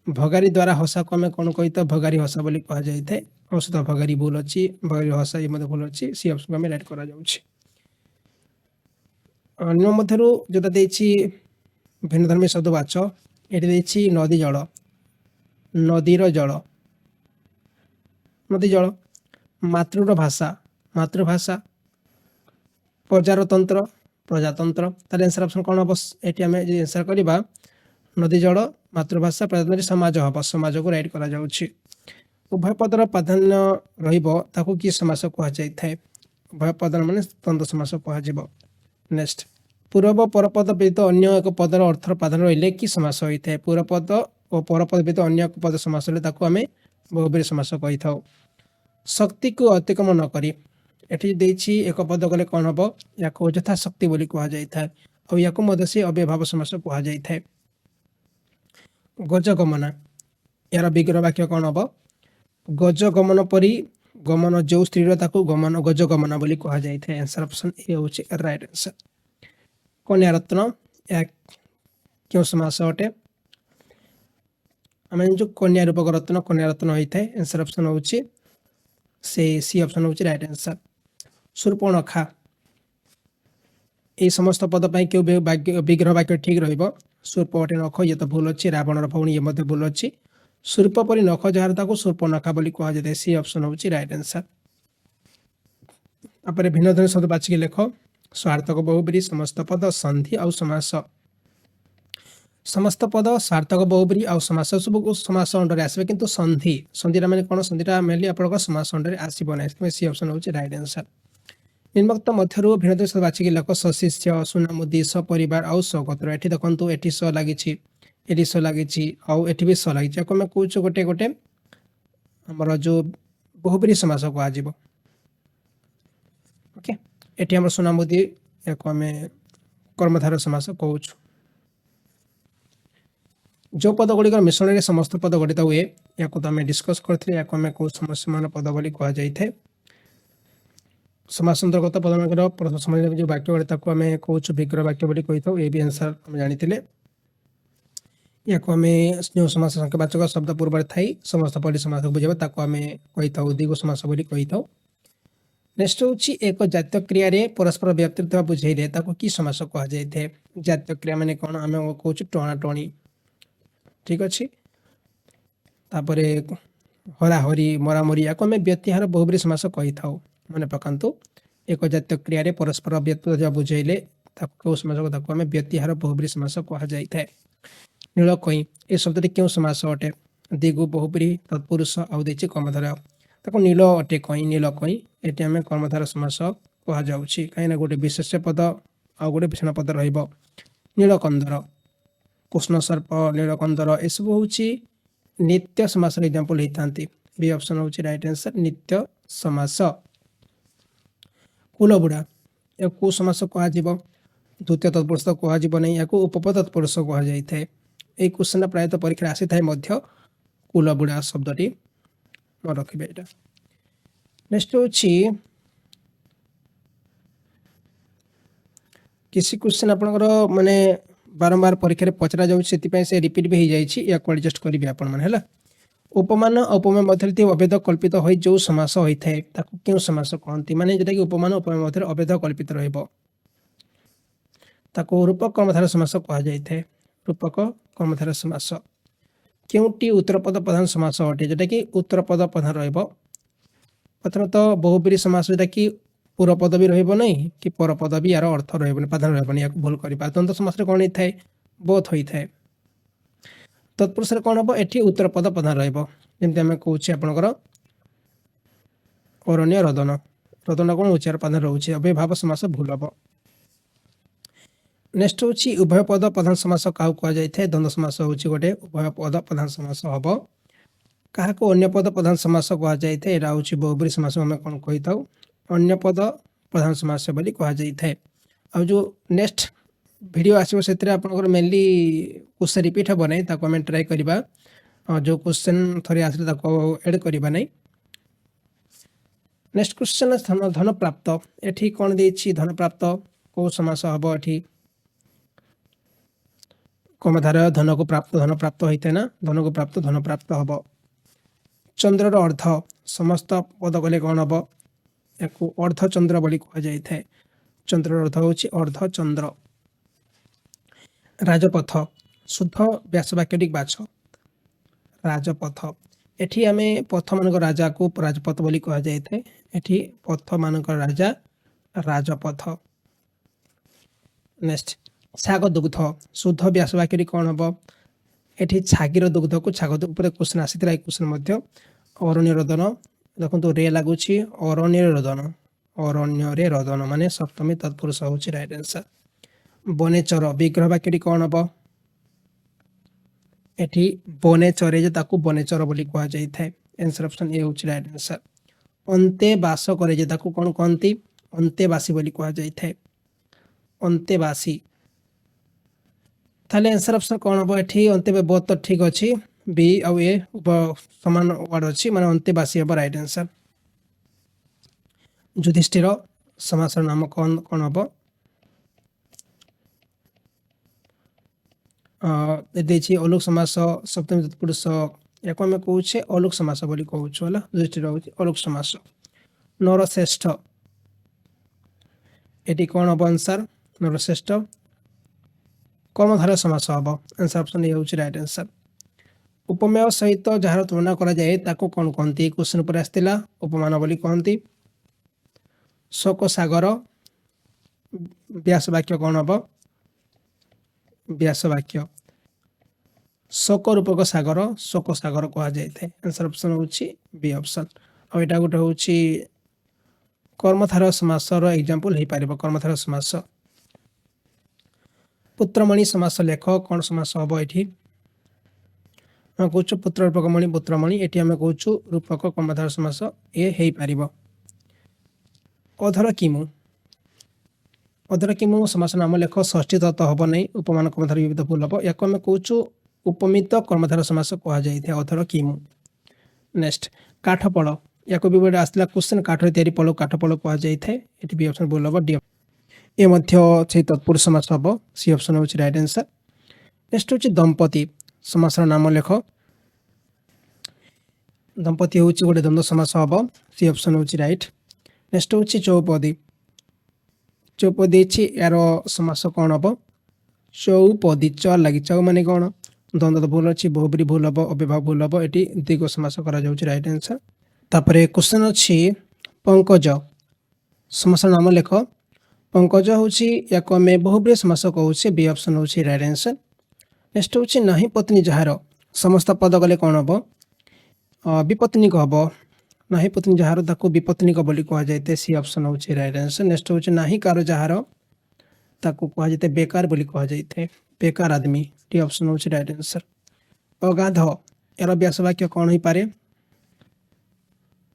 S1: भगारी द्वारा हसा को आम कौन कही था भगारी हसा बोली कह जाए औषध भगारी भूल अच्छी भगारी हसा ये भूल अच्छी सी ऑप्शन को आम राइट करा अन्य मध्यरु जोटा देछि भिन्नधर्मी शब्द बाच ये देछि नदी जल नदीर जल नदी जल मातृर भाषा मातृभाषा प्रजातंत्र प्रजातंत्र तार आंसर ऑप्शन कौन हम ये आम आंसर करवा नदी जल मातृभाषा प्रजातंत्र समाज हम समाज को राइट करा जाउछि उभय पदर प्राधान्य रहिबो ताकू कि समास कह जाय उभय पदर माने द्वंद्व समास कह नेक्स्ट पूर्व परपद व्यतीत अन्य एक पदर अर्थर प्राधान्य रहिले कि समास होइଥାଏ पूर्वपद और परपद व्यतीत अन्य एक पद समास हेले ताकू आमे बहुब्रीहि समास कहि थाउ शक्ति को अतिक्रमण न करी एठी देछि एक पद गले कोन हबो याको यथा शक्ति बोली कहा जाइଥାଏ और याको मध्य से अव्ययभाव समास कहा जाइଥାଏ गजगमना यार विग्रह वाक्य कौन हम गजगमन परी गमन जो स्त्री ताकू गमन गजगमना बोली कहा जाइଥାଏ आंसर ऑप्शन ए होछि राइट आंसर कन्या रत्न या क्यों समास अटे आम जो कन्या रूपक रत्न होता है आंसर ऑप्शन होछि से सी ऑप्शन होछि राइट आंसर शूर्पणखा ये समस्त पद पर क्यों विग्रह वाक्य ठीक रहिबो शूर्प अटे नख ये तो भूल अच्छी रावण भौणी ये मध्य भूल अच्छी शूर्प परी नख जार ताको शूर्पणखा बोली कह जाए सी ऑप्शन होछि राइट आंसर तापर भिन्न ध्वनि शब्द बाछिके लेख स्वार्थक बहुब्रीहि समस्त पद संधि आउ समास समस्त पद सार्थक बहुब्रीहि आउ समास सब समास अंडर आसबे किंतु संधि संधिरा माने कोन संधिरा मेनली आपनका समास अंडर आसीबो नै इसमें सी ऑप्शन होछि राइट आंसर निम्नक्त मध्यरु भिन्न ध्वनि शब्द बाछिके लेख सशिष्य सुनामुदी सपरिवार आउ सगोत्र एठी देखंतु एठी स लागिछि एठी स लागिछि आउ एठी भी स लागिछि को मैं कहूछ गोटे गोटे हमर जो बहुब्रीहि समास को आजिबो ओके एटी हम सुनामुदी या कर्मधार समास कहूँ जो पद गुड़िक मिश्रण में समस्त पद गठित हुए या तो आम डिस्कस करते या कौ समस्यमान पद बोली कह जाए समास अंतर्गत पद समय जो वाक्य गठित आम कौच विग्रह वाक्य बोली कही था ये भी आंसर आम जानी या आम जो समास संख्यावाचक शब्द पूर्व थी समस्त पद समास बुझेगा आम कही था द्विगु समास बोली कही था नेक्स्ट होची एक जातीय क्रिया रे परस्पर व्याप्ति बुझेले ताको कि समास कह जाए जातीय क्रिया माने कौन आम कौच टणा टणी ठीक अच्छे तापरे हराहरी मरामरी या आम व्यतिहार बहुब्रीहि समास कही था मन पकातु एक जातीय क्रिया रे परस्पर व्याप्ति बुझेले ताको समास को आम व्यतिहार बहुब्रीहि समास कह जाए नीलकई ए शब्द क्यों समास अटे दिगु बहुब्रीहि तत्पुरुष आउ देछि कर्मधारय ताको नील अटे कई नील कई ये आम कर्मधार समास कह जाउछि कहीं गोटे विशेष्य पद आ गोटे विशेषण पद रहिबो नीलकंदर कृष्ण सर्प नीलकंदर एसब होछि नित्य समास एग्जांपल होता बी ऑप्शन होछि राइट आंसर नित्य समास कुलबुढ़ा या को समास कह द्वितीय तत्पुरुष कह नहीं या उपपद तत्पुरुष कह जाए ये क्वेश्चन प्रायतः परीक्षा आसी थाए कुलबुढ़ा शब्दटी मन रखिए यहाँ नेक्स्ट होछि किसी क्वेश्चन आपनकर माने बारंबार परीक्षा रे पचरा जाउछि सेति से रिपीट भी हो जाइछि या को एडजस्ट करिवे आपन माने हला उपमान उपमेय मध्य थे अभेद कल्पित हो जो समास होता है ताकू क्यों समास कहती माने जेटा कि उपमान उपमेय मध्य अभेद कल्पित रहिबो ताकू रूपक कर्मधारय समास कह जाए रूपक कर्मधारय समास क्योंटी उत्तरपद प्रधान समास अटे जोटा कि उत्तरपद प्रधान रहिबो प्रथमतः बहुब्रीहि समास जोटा कि पूर्वपद भी रहिबो नहीं कि परपद भी यार अर्थ रहिबो प्रधान रहिबो या भूल करिबा द्वंद्व समास रे कोन थाए बोथ होई थाए तत्पुरुष रे कोन हबो एठी उत्तरपद प्रधान रहिबो जेमति हम कहूछि आपनकर अरण्य रदन रदन कोन उच्चार प्रधान रहउछि अबे भाव समास भूल हबो नेक्स्ट होछि उभय पद प्रधान समास काहू कह जाए द्वंद्व समास होछि गोटे उभय पद प्रधान समास हबो कहा को अन्य पद प्रधान समास कह जाए एरा होछि बहुब्रीहि समास हम कोन कहि थाउ अन्य पद प्रधान समास बोली कह जाए आ जो नेक्स्ट वीडियो आसो से मेनली क्वेश्चन रिपीट हे ना ताको आम ट्राए करवा जो क्वेश्चन थोड़े आसे एड करवा नहीं नेक्स्ट क्वेश्चन धन प्राप्त एठी कौन देछि धन प्राप्त को समास हम एठी कर्मधारय धन को प्राप्त होता है ना, धन को प्राप्त धन प्राप्त हम। चंद्रर अर्थ समस्त पद कले कौन हम या अर्धचंद्र बोली कह जाए। चंद्रर अर्थ हूँ अर्धचंद्र। राजपथ शुद्ध व्यास वाक्य बाछ। राजपथ एठी आमे पथ मान राजा को राजपथ बोली कह जाए। एठी पथ मान राजा राजपथ। नेक्स्ट छाग दुग्ध शुद्ध व्यास वाक्य कौन हम एठी छागीर दुग्ध को छाग क्वेश्चन आसी क्वेश्चन अरण्य रोदन देखो रे लगुच अरण्य रोदन। अरण्य रोदन माने सप्तमी तत्पुरुष हूँ राइट आंसर। बनेचर विग्रह वाक्य कौन हम एठी बने चरे जे ताकू बनेचर बोली कह जाए। आंसर ऑप्शन ए हूँ राइट आंसर। अंते बास करे जे ताकू कौन कहती अंतेवासी बोली कह जाए। अंतेवासी ताले आंसर ऑप्शन कौन हम एठी अंते में बहुत तो ठीक अच्छी बी आउ ए समान वर्ड अच्छी माने अंतेवासी हम राइट आंसर। युधिष्ठिर समासर नाम कौन कौन हम देखिए अलुक समास सप्तमी तत्पुरुष या आम कहे अलुक समास बोली कहूँ है युधिष्ठिर हूँ अलुक समास। नरश्रेष्ठ ये कौन हम आंसर नरश्रेष्ठ कर्मधारय समास हम। आंसर ऑप्शन ए हूँ राइट आंसर। उपमेय सहित जार तुलना करा जाए ताको कौन कहती क्वेश्चन पर आसला उपमान बोली कहती। शोक सागर व्यास वाक्य कौन हम व्यास वाक्य। शोक रूपक सागर शोक सागर कह जाए। आंसर ऑप्शन हूँ बी ऑप्शन। और यहाँ गोटे हूँ कर्मधारय समासर एग्जांपल हो पार कर्मधारय समास। पुत्रमणि समास लेख कौन समास हम ये कहूँ पुत्र रूपक मणि पुत्रमणि ये आम कहूँ रूपक कर्मधारय समास ए हो पार। अधर किमु अधर किमु समास नाम लेख षष्ठी तत्व हम नहीं उपमान कर्मधारय विविध भूल हम या आम कहूँ उपमित कर्मधारय समास कह जाए अधर किमु। नेक्स्ट काठपड़ या भी गोटे आसला क्वेश्चन काठ तैयारी पड़ काठपड़ कह जाए ये बी ऑप्शन भूल हम डी ए से तत्पुरुष समास हम सी ऑप्शन हूँ राइट आंसर। नेक्स्ट हूँ दंपति समासर नाम लेख दंपति हूँ गोटे द्वंद्व समास हम सी ऑप्शन हूँ राइट। नेक्स्ट हूँ चौपदी चौपदी यार समास कौन हम चौपदी च लगी चौ माने कौन द्वंद्व भूल अच्छी बहुब्री भूल हम अव्यभाव भूल हम ये द्विग समास करा राइट आंसर। तापर क्वेश्चन अच्छी पंकज समास नाम लेख पंकज हूँ या आम बहुब्री समास कहूँ बी ऑप्शन हूँ राइट आंसर। नेक्स्ट हूँ नहीं पत्नी जार समस्त पद गले कौन हम विपत्निक हम नहीं पत्नी जार ताको विपत्निक बोली कह जाए सी ऑप्शन हूँ राइट आंसर। नेक्स्ट हूँ नहीं कार जार ताको कह जाए बेकार बोली कह जाए बेकार आदमी डी ऑप्शन हूँ राइट आंसर। अगाध यार व्यास वाक्य कौन हो पारे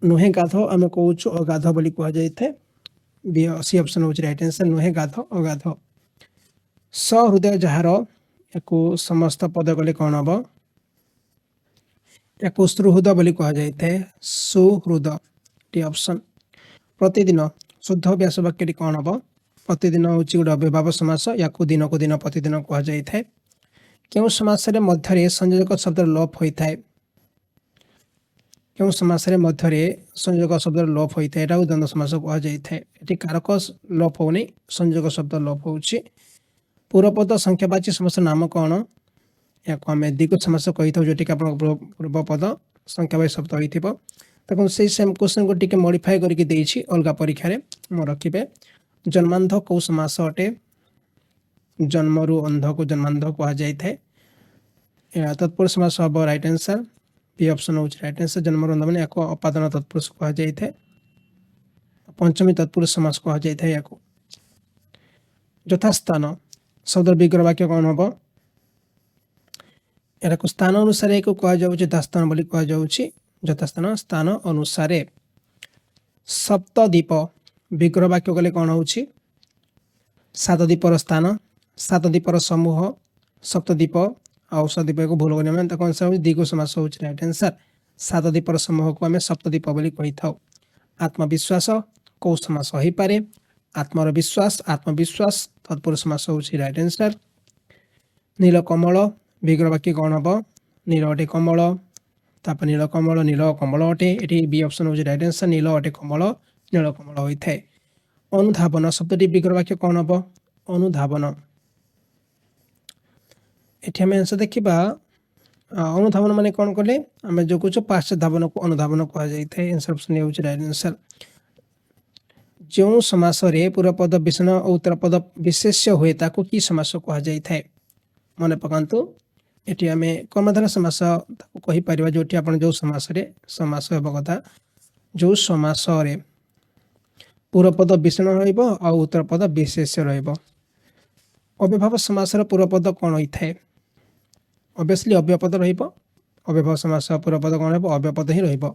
S1: नुहे गाध आम कहूँ अगाध बोली कह जाए सी ऑप्शन हूँ राइट आंसर नुहे गाध अगाध। सहृदय जार या समस्त पद गले कौन हम या सुहृद बोली कह जाए सुहृद टी ऑप्शन। प्रतिदिन शुद्ध व्यास वाक्य कौन हम प्रतिदिन हूँ गोटे अव्यभाव समास या दिन को दिन प्रतिदिन कह जाए। क्यों समास मध्य संयोजक शब्द लोप होता है क्यों समास मध्य संयोजक शब्द लोप होता है द्वंद्व समास कह जाए। ये कारक लोप हो नहीं संयोजक शब्द लोप हो। पूर्वपद संख्यावाची समास नाम कौन या आम द्विगु समास कही था जोटि पूर्वपद संख्यावाची शब्द होता से सेम क्वेश्चन को टिके मॉडिफाई करके अलग परीक्षा मैं रखिए। जन्मांध कौ समास अटे जन्मरु अंध को जन्मांध कह जाए तत्पुरुष समास हम राइट आंसर बी ऑप्शन हूँ राइट आंसर। जन्मरु अंध मैंने अपादान तत्पुरुष कह जाए पंचमी तत्पुरुष समास कह जाए या यथास्थान शब्द विग्रह वाक्य कौन हम या स्थान अनुसार एक कह जाऊँ यथास्थान बोली कह जाऊँ यथास्थान स्थान अनुसार। सप्तद्वीप विग्रह वाक्य कले कौन हूँ सातद्वीपर स्थान सातद्वीपर समूह सप्तद्वीप आउ सद्वीप को भूल करने कौन सा द्विगु समास हूँ राइट आंसर। सातद्वीपर समूह को आम सप्तद्वीप बोली कही था। आत्मविश्वास कौ समास हो पारे आत्मर विश्वास आत्मविश्वास तत्पुरुष समास हूँ राइट आंसर। नीलकमल विग्रह वाक्य कौन हम नील अटे कमल तापर नीलकमल नील कमल अटे ये बी ऑप्शन हूँ राइट आंसर नील अटे कमल नीलकमल होता है। अनुधावन शब्दटी विग्रह वाक्य कौन हम अनुधावन ये आम आंसर देखा अनुधावन माने कौन कले आम जो कुछ पाश्चात धावन को अनुधावन कहुए आंसर ऑप्शन हूँ राइट आंसर। जो समास पूर्वपद विशेषण और उत्तरपद विशेष्य हुए ताको कि समास कहुए मन पकातु ये आम कर्मधारय समास कहीपर जो आप जो समास समास होगा कथा जो समास पूर्वपद विशेषण रहा उत्तरपद विशेष्य रव्यभाव समासर पूर्वपद कौन होता है ऑब्वियसली अव्ययपद रव्यभाव समास पूर्वपद कौन हो अव्ययपद ही रहा।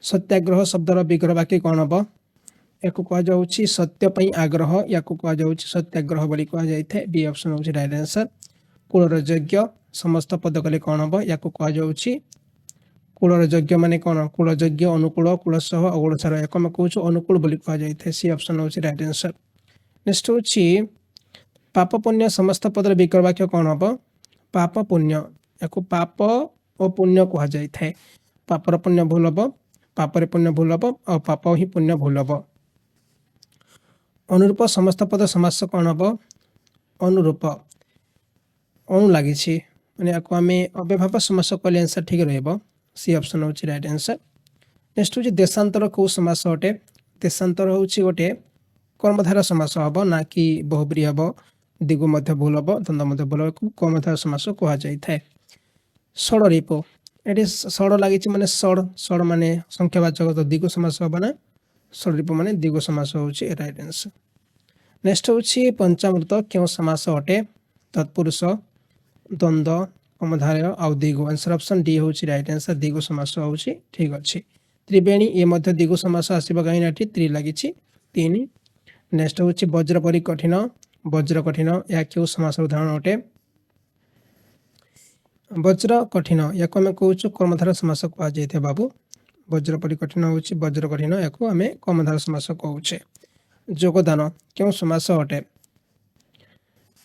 S1: सत्याग्रह शब्दर विग्रह वाक्य कौन हम या कहुच्छी सत्यपाई आग्रह या कहुच्छी सत्याग्रह बोली कहुए बी ऑप्शन हूँ राइट आंसर। कूलर यज्ञ समस्त पद कले कौन हम या कहुच्छी कूलर यज्ञ माने कौन कूल यज्ञ अनुकूल कूलसह अगुड़सार या आम कहूँ अनुकूल बोली कहुए सी ऑप्शन हूँ राइट आंसर। नेक्स्ट हूँ पाप पुण्य समस्त पदर विग्रह वाक्य कौन हम पाप पुण्य या पाप और पुण्य कहुए पापर पुण्य भूल हम पापर पुण्य भूल हम और पाप ही पुण्य भूल हम। अनुरूप समस्त पद समास कौन हम अनुरूप अणु लगी मैंने आम अव्यभाव समास कले आंसर ठीक रहा सी ऑप्शन हूँ राइट आंसर। नेक्स्ट हूँ देशांतर कौ समास अटे देशांतर हूँ गोटे कर्मधारय समास हम ना कि बहुब्री हम दिगु मध्य भूल हम द्वंद्व भूल हम कर्मधारय समास कहुए। षड़रिप ये षड़ लगी माने षड़ माने संख्यावाचक तो दिगु समास हम ना षड़रिप माने दिगु समास हूँ राइट आंसर। नेक्स्ट हूँ पंचामृत क्यों समास अटे तत्पुरुष द्वंद्व कर्मधारय आउ दिगु आंसर ऑप्शन डी हूँ राइट आंसर दिगु समास हूँ ठीक अच्छे। त्रिवेणी ये मध्य दिगु समास आसो कहीं त्रि लगी तीन। नेक्स्ट हूँ वज्र परी कठिन या क्यों समास उदाहरण अटे वज्र कठिन या आम कहूँ कर्मधारय समास कहुए बाबू वज्र परी कठिन हूँ वज्र कठिन या आम कर्मधारय समास कहुचे। योगदान क्यों समास अटे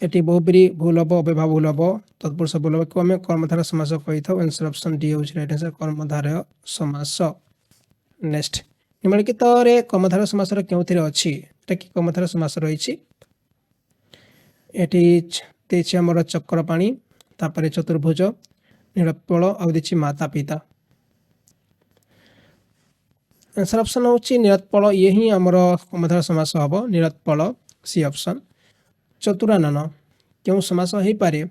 S1: ये बहुब्री भूल हम अव्ययभाव भूल हम तत्पुरुष भूल हम आम कर्मधारय समास कही था आंसर ऑप्शन डी हूँ राइट आंसर कर्मधारय समास। नेक्स्ट निम्नलिखित कर्मधारय समास क्यों अच्छी कि कर्मधारय समास रही ये आमर चक्रपाणी तापर चतुर्भुज नीलपल आदि माता पिता आंसर ऑप्शन हूँ नीलोत्पल ये ही आमर कर्मधारय समास हम नीलोत्पल सी ऑप्शन। चतुरानन क्यों समास हो पारे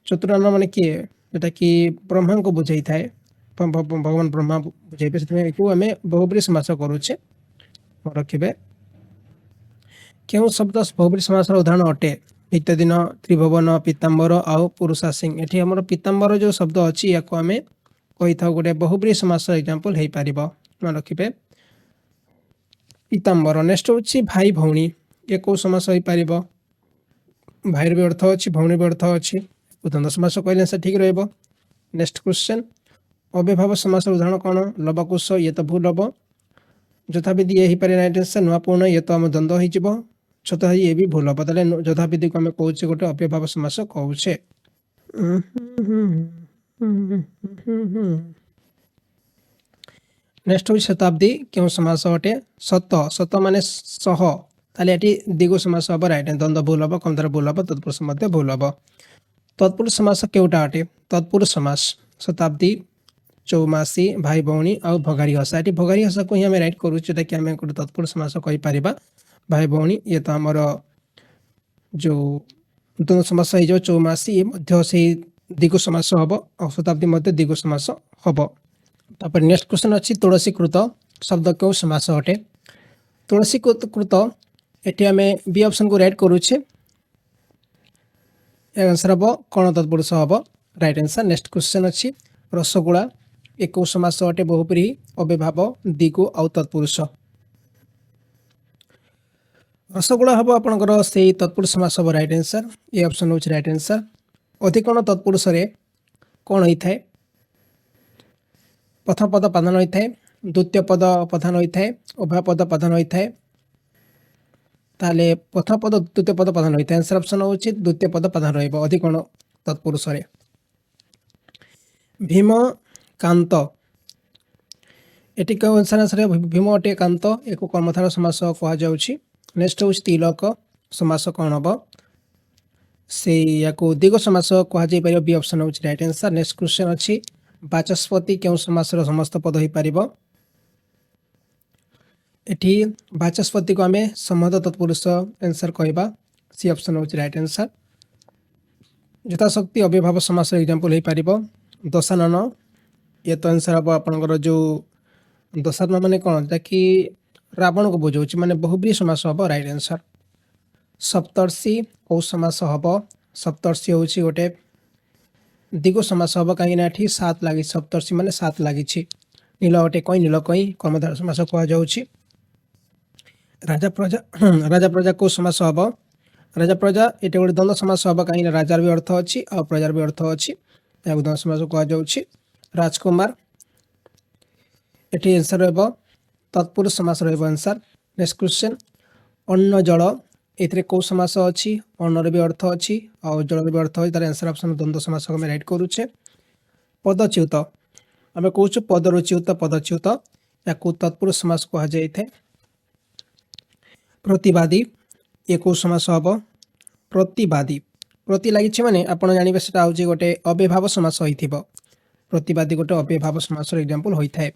S1: चतुरानन माने किए जोटा कि ब्रह्मा को बुझाई थाए भगवान ब्रह्मा बुझाई से आम बहुब्री समास करुचे रखिए। क्यों शब्द बहुब्री समास उदाहरण अटे नित्यदिन त्रिभुवन पीताम्बर आउ पुरुषा सिंह ये आम पीताम्बर जो शब्द अच्छी या आम कही था गोटे बहुब्री समास एग्जांपल हो पार रखिए पीताम्बर। नेक्स्ट हूँ भाई भौणी ये कौ समास हो पार भाईर भी अर्थ अच्छी भौणी भी अर्थ अच्छी द्वंद्व समास कहले आंसर ठीक रहा। नेक्स्ट क्वेश्चन अव्ययभाव समास उदाहरण कौन लवकुश ये तो भूल हम यथाविधि ये पारे राइट आंसर नुआपूर्ण ये तो आम द्वंद्व हो छता ये भी भूल हम तेल यथाविधि को आम कहे गोटे अव्ययभाव समास कहुचे। नेक्स्ट हूँ शताब्दी क्यों समास अटे सत माने सह ताले ये दिगु समास हम राइट द्वंद्व भूल हम कर्मधारय भूल हम तत्पुरुष मध्य भूल हम। तत्पुरुष समास केउटा अटे तत्पुरुष समास शताब्दी चौमासी भाई भौणी आउ भगारी हसा ये भगारी हसा को ही आम राइट करूँ जोटा कि आम गोटे तत्पुरुष समास कहीपर भाई भौणी ये तो आमर जो द्वंद्व समास हो चौमासी ये मध्य से दिगु समास हम और शताब्दी मध्य दिगु समास हम। तापर नेक्स्ट क्वेश्चन अच्छी तुलसी कृत शब्द क्यों समास अटे तुलसी कृत ये आम बी ऑप्शन को राइट करुचे आंसर हम कौन तत्पुरुष हम राइट आंसर। नेक्स्ट क्वेश्चन अच्छी रसगोला एक समास अटे बहुब्री अव्ययभाव दिगु आउ तत्पुरुष रसगोला हम आपंकर से तत्पुरुष समास हम राइट आंसर ये ऑप्शन हूँ राइट आंसर। अधिकरण तत्पुरुष कौन होता है प्रथम पद प्रधान होता है द्वितीय पद प्रधान होता है उभय पद प्रधान होता है ताले प्रथम पद द्वितीय पद प्रधान रही आंसर ऑप्शन होची द्वितीय पद प्रधान रहइबो अधिकरण तत्पुरुष रे भीम कांत एटी को आंसर आंसर भीम अटे कांत एको कर्मधारय समास कहा जाउची नेक्स्ट होची तिलक समास कोन हबो से याको दिगो समास कहा जाय परियो बी ऑप्शन होची राइट आंसर नेक्स्ट क्वेश्चन अछि वाचस्पति केउ समास रो समस्त पद होई परिबो एठी वाचस्पति को आमे संबंध तत्पुरुष आंसर कहबा सी ऑप्शन होची राइट आंसर यथाशक्ति अव्ययभाव समास एग्जांपल होई परिबो दशानन ये तो आंसर अब आपनकर जो दशानन माने कोन ताकि रावण को बुझौची माने बहुब्री समास हबो राइट आंसर सप्तर्षि को समास हबो सप्तर्षि होची गोटे दिगो समास हबो काहे ना एठी सात लागि सप्तर्षि माने सात लागि छि नील अटे कई कर्मधारय समास कहा जाउची राजा प्रजा को समास हबो राजा प्रजा एटा गोटे द्वंद्व समास हबो काहे ना राजार भी अर्थ अछि और प्रजार भी अर्थ अछि याको द्वंद्व समास कहा जाउची राजकुमार एटी आंसर रहबो तत्पुरुष समास रहबो आंसर नेक्स्ट क्वेश्चन अन्न जल एथरे को समास अछि अन्नर भी अर्थ अछि और जल भी अर्थ अछि तार आंसर ऑप्शन द्वंद्व समास को हम राइट करूछे पदच्युत आमे कहूछु पदच्युत याको तत्पुरुष समास कहा जायथे प्रतिवादी एको समास हबो प्रतिवादी प्रति लागि माने आपण जानिबे सेटा होची गोटे अव्ययभाव समास होइथिबो प्रतिवादी गोटे अव्ययभाव समास रो एग्जांपल होइथाय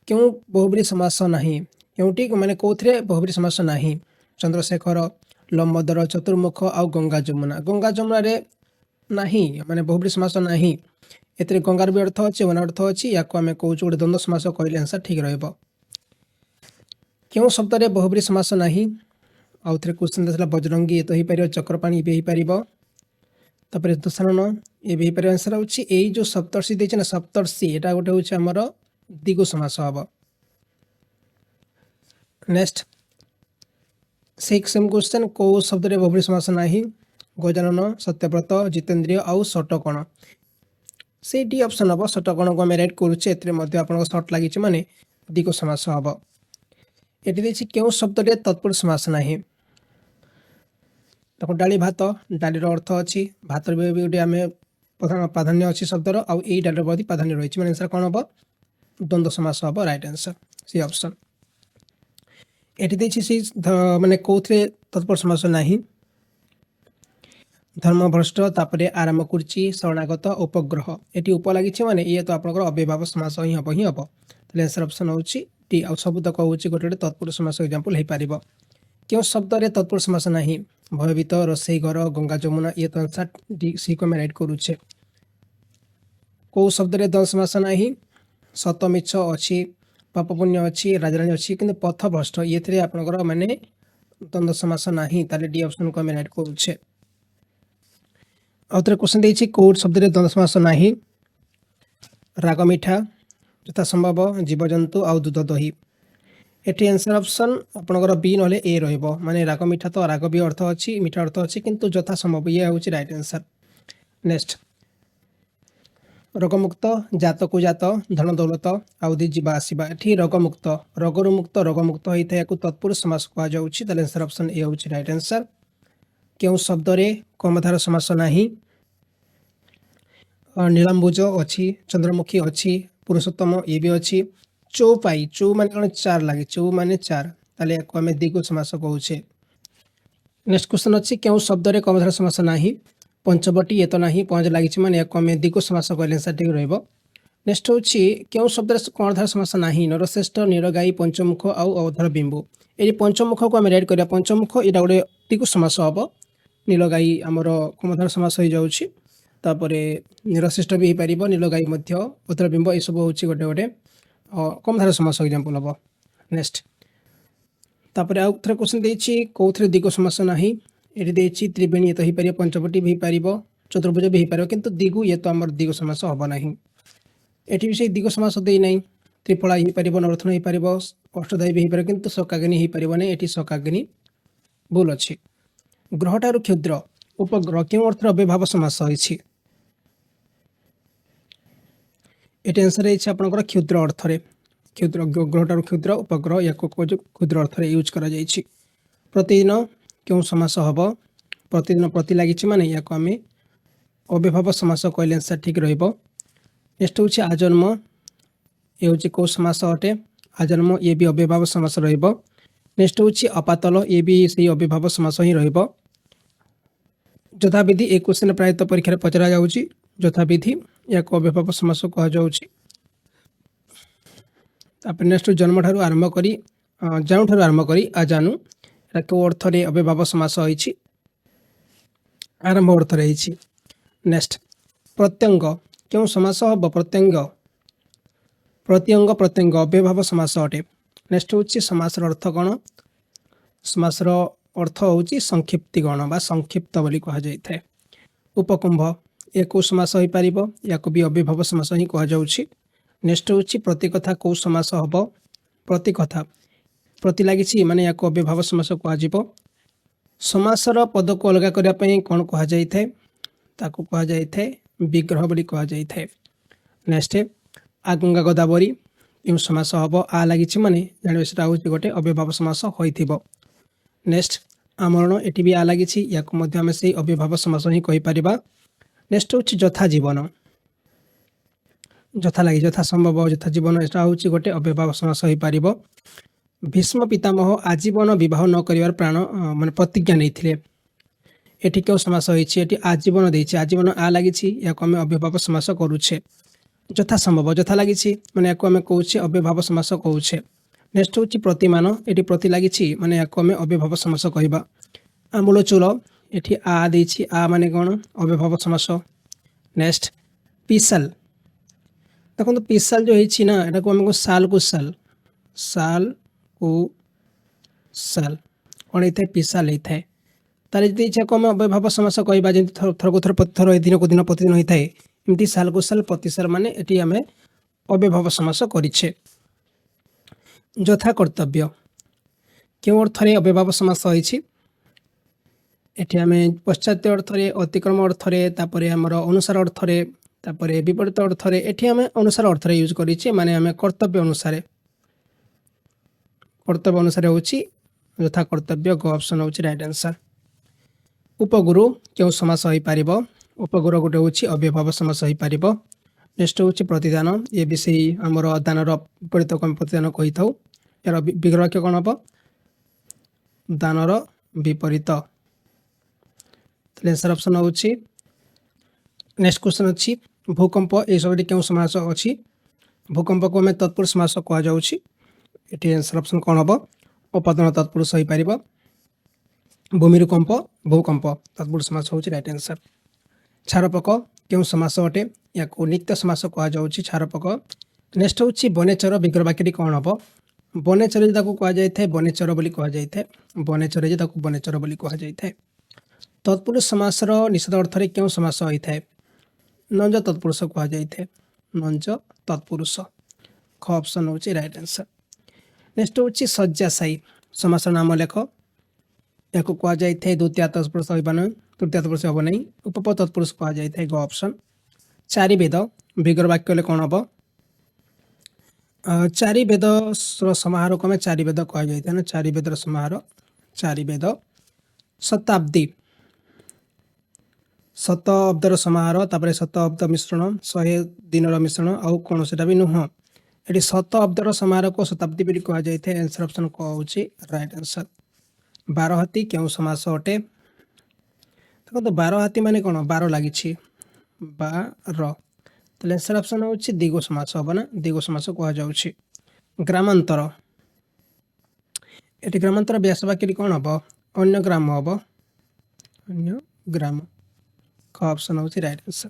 S1: क्यों बहुब्री समास नाही क्योंटी माने कोथरे बहुब्री समास नाही चंद्रशेखर लंबोदर चतुर्मुख और गंगा जमुना रे नाही माने बहुब्री समास नाही एतरे गंगार भी अर्थ अछि वन अर्थ अछि याको आमे कहूछु गोटे द्वंद्व समास कहले आंसर ठीक रहइबो क्यों शब्द रे बहुब्री समास नाही आउ थरे क्वेश्चन दसला बजरंगी तो ही परियो चक्रपाणी भी ही परिबो तपरे दशानन ये भी परियो आंसर होछि एई जो सप्तर्षि देछ ना सप्तर्षि एटा गोटे होछि हमर दिगो समास हबो नेक्स्ट सेम क्वेश्चन को शब्द रे बहुब्री समास नाही गजानन सत्यव्रत जितेंद्रिय आउ शटकोण से डी ऑप्शन हबो शटकोण को हम राइट करूचे एतरे मध्ये आपन शॉर्ट लागि छि माने दिगो समास हबो एटी देछि केउ शब्द रे तत्पुरुष समास नाही तको डाली भात डाली रो अर्थ अछि भात रे भी गोटे आमे प्राधान्य अछि शब्द रो आउ एई डाली बदी प्राधान्य रहिछि माने आंसर कोन हबो द्वंद्व समास हबो राइट आंसर सी ऑप्शन एटी देछि सी माने कोथरे तत्पुरुष समास नाही धर्मभ्रष्ट तापरे आराम कुर्ची शरणागत उपग्रह एटी उप लागि छि माने ये तो आपनकर अव्ययभाव समास ही हबो तले आंसर ऑप्शन होछि टी आ सब तक होछि गोटे तत्पुरुष समास एग्जांपल हे पारिबो क्यों शब्द रे तत्पुरुष समास नाही भयभीत रसई घर गंगा जमुना ये तो आंसर डी सी को मैं राइट करूछे को शब्द रे द्वंद्व समास नाही सत मिछ अछि पाप पुण्य अछि राजरानी अछि किंतु पथ भ्रष्ट येथरे आपनकर माने द्वंद्व समास नाही ताले डी ऑप्शन को मैं राइट करूछे आउतरे क्वेश्चन देछि कोड शब्द रे द्वंद्व समास नाही राग मिठा यथा संभव जीवजंतु आउ दूध दही एटी आंसर ऑप्शन आपनकर बी नले ए रहइबो माने राग मिठा तो राग भी अर्थ अछि मिठा अर्थ अछि किंतु यथा संभव ये होछि राइट आंसर नेक्स्ट रोगमुक्त जात को जात धन दौलत आउदी जीवा आसीबा एठी रोगमुक्त रोगमुक्त होइथे याकु तत्पुरुष समास कहा जाउछि तले आंसर ऑप्शन ए होछि राइट आंसर केउ शब्द रे कर्मधारय समास नाही नीलंबुज अछि चंद्रमुखी अछि पुरुषोत्तम ये भी अछि चौपाई चौ माने कोन चार लागि चौ माने चार ताले याकु हमें दिगो समास कहउछे नेक्स्ट क्वेश्चन अछि केउ शब्द रे कर्मधारय समास नाही पंचवटी ये तो नाही पांच लागि छि माने याकु हमें दिगो समास कहले आंसर ठीक रहइबो नेक्स्ट होछि केउ शब्द रे कर्मधारय समास नाही नरश्रेष्ठ निरगाई पंचमुख आउ अवधर बिंबु एई पंचमुख को हमें राइट करिया पंचमुख एटा गोटे दिगो समास हबो नीलगाई हमर कर्मधारय समास होई जाउछि तापरे निरश्रेष्ठ भी पारिबो नीलगाई मध्य अवधर बिंब ए सब होछि गोटे गोटे कर्मधारय समास एग्जांपल हबो नेक्स्ट तापरे आउ थरे क्वेश्चन देछि कोथरे दिगो समास नाही एटी देछि त्रिवेणी तो ही पारिबो पंचवटी भी पारिबो चतुर्भुज भी पारिबो किंतु दिगु ये तो हमर दिगो समास हबो नाही एटी विषय दिगो समास देई नाही त्रिफला ही पारिबो नवरत्न ही पारिबो अष्टधाई भी पारिबो किंतु सकाग्नि ही पारिबो नै एटी सकाग्नि भूल अछि ग्रहटारु क्षुद्र उपग्रह केउ अर्थ अव्ययभाव समास होइछि एटी आंसर है आपनकर क्षुद्र अर्थ रे क्षुद्र ग्रहटारु क्षुद्र उपग्रह याको क्षुद्र अर्थ रे यूज करा जाइछि प्रतिदिन क्यों समास हम प्रतिदिन प्रति लगी माने या आम अव्यभाव समास कहले आंसर ठीक रहिबो। नेक्स्ट हूँ आजन्म ये हूँ कौ समास अटे आजन्म ये भी अव्यभाव समास रहिबो। नेक्स्ट हूँ अपातल ये भी सही अव्यभाव समास ही रहिबो। यथाविधि एक क्वेश्चन प्रायतः परीक्षा पचरा जाउची यथाविधि या अव्यभाव समास कह जाउची। नेक्स्ट जन्म ठारू आरंभ करी जानु ठारू आरंभ करी आजानु को अर्थ रे अव्यभाव समास होईची आरंभ अर्थ रही। नेक्स्ट प्रत्यंग क्यों समास हम प्रत्यंग प्रत्यंग प्रत्यंग अव्यभाव समास अटे। नेक्स्ट हूँ समासर अर्थ कौन समासर अर्थ हूँ संक्षिप्तिगण बा संक्षिप्त बोली कह जाए। उपकुंभ ये कौ समास हो पार या भी अव्यभाव समास ही कह जाउछि। नेक्स्ट हूँ प्रतिकथा कौ समास हम प्रतिकथा प्रति लगी माने या अव्यभाव समास कह समासर पद को अलग करने कौन कह जाए ताकू कह जाए विग्रह बोली कह जाए। नेक्स्ट आगंगा गोदावरी यूँ समास हम आ लगी माने जान से हूँ गोटे अव्यभाव समास हो। नेक्स्ट आमरण ये भी आ लगी या आम से अव्यभाव समास ही कहीपर। नेक्स्ट हूँ यथा जीवन यथा लगी यथा संभव यथा जीवन यहाँ हूँ गोटे अव्यभाव समास हो पार। भीष्म पितामह आजीवन विवाह न कर प्राण मान प्रतिज्ञा नहीं एटी क्यों समास होती आजीवन देती आजीवन आ लगी या आम अव्यभाव समास करुचे। यथा संभव यथा लगी मैंने आम कौचे अव्यभाव समास कौचे। नेक्स्ट हूँ प्रतिमान ये प्रति लगी मैंने या आम अव्यभाव समास कहवा। आमूल चूल ये आ देती आ माने कौन अव्यभाव समास। नेक्स्ट पिसाल देखो पिसाल जो है ना यहाँ को आमको साल को साल साल को साल कौन होता है पिसाल होता है। तार जी इच्छा को आम अव्यभाव समास कहवा जमी थर को थर प्रतिथर दिन को दिन प्रतिदिन होता है एमती साल को साल प्रतिसाल माने ये आम अव्यभाव समास करें। यथा कर्तव्य क्यों अर्थ अव्यभाव समास होती एटी आम पश्चात्य अर्थ अतिक्रम अर्थ आमर अनुसार अर्थ विपरीत अर्थ ये आम अनुसार अर्थ यूज करें माने आम कर्तव्य अनुसार हूँ यथा कर्तव्य गो ऑप्शन हूँ राइट आंसर। उपगुरु क्यों समास हो पार उपगुरु गोटे हूँ अव्यभाव समास हो पार। नेक्स्ट हूँ प्रतिदान ये भी से आमर दानर विपरीत को प्रतिदान कही था यार विग्रह वाक्य कौन हम दानर विपरीत आंसर ऑप्शन हूँ। नेक्स्ट क्वेश्चन अच्छी भूकंप ये सब क्यों समास अच्छी भूकंप को आम तत्पुरुष समास कह जाऊँगी ये आंसर ऑप्शन कौन हम उपादान तत्पुरुष हो पार। भूमिकंप भूकंप तत्पुरुष समास हूँ राइट आंसर। क्षारपक क्यों समास अटे या को नित्य समास कह जाऊँगी क्षारपक। नेक्स्ट हूँ बनेचर विग्रह वाक्य कौन हम बनेचर कह जाए बनेचर बोली कह जाए बनेचर बनेचर बोली कह जाए। तत्पुरुष समासर निषेध अर्थ क्यों समास होता है नंज तत्पुरुष कह जाए नंज तत्पुरुष ख ऑप्शन हूँ राइट आंसर। नेक्स्ट हूँ शय्याशायी समासर नाम लेख या कह जाए द्वितीय तत्पुरुष होना तृतीय तत्पुरुष हम नहीं उपप तत्पुरुष कह जाए गो ऑप्शन। चारि वेद विग्रह वाक्य कौन हम चारि वेद समाहार को आम चारि वेद कह जाए ना चारि वेदर समाहार चारि वेद। शताब्दी शताब्दर समाहार तापर शताब्द मिश्रण 100 दिन मिश्रण आउ कौन से भी नुह ये शताब्दर समाहार को शताब्दी भी कह जाए आंसर ऑप्शन कौन राइट आंसर। 12 हाथी क्यों समास अटे देखो तो 12 हाथी माने कौन 12 लगी 12 तो आंसर ऑप्शन हूँ दिगो समास हम ना दिगो समास कह जाऊँगी। ग्रामांतर ये ग्रामांतर व्यास वाक्य कौन हम अन्य ग्राम हम अन्य ग्राम ख ऑप्शन हूँ राइट आंसर।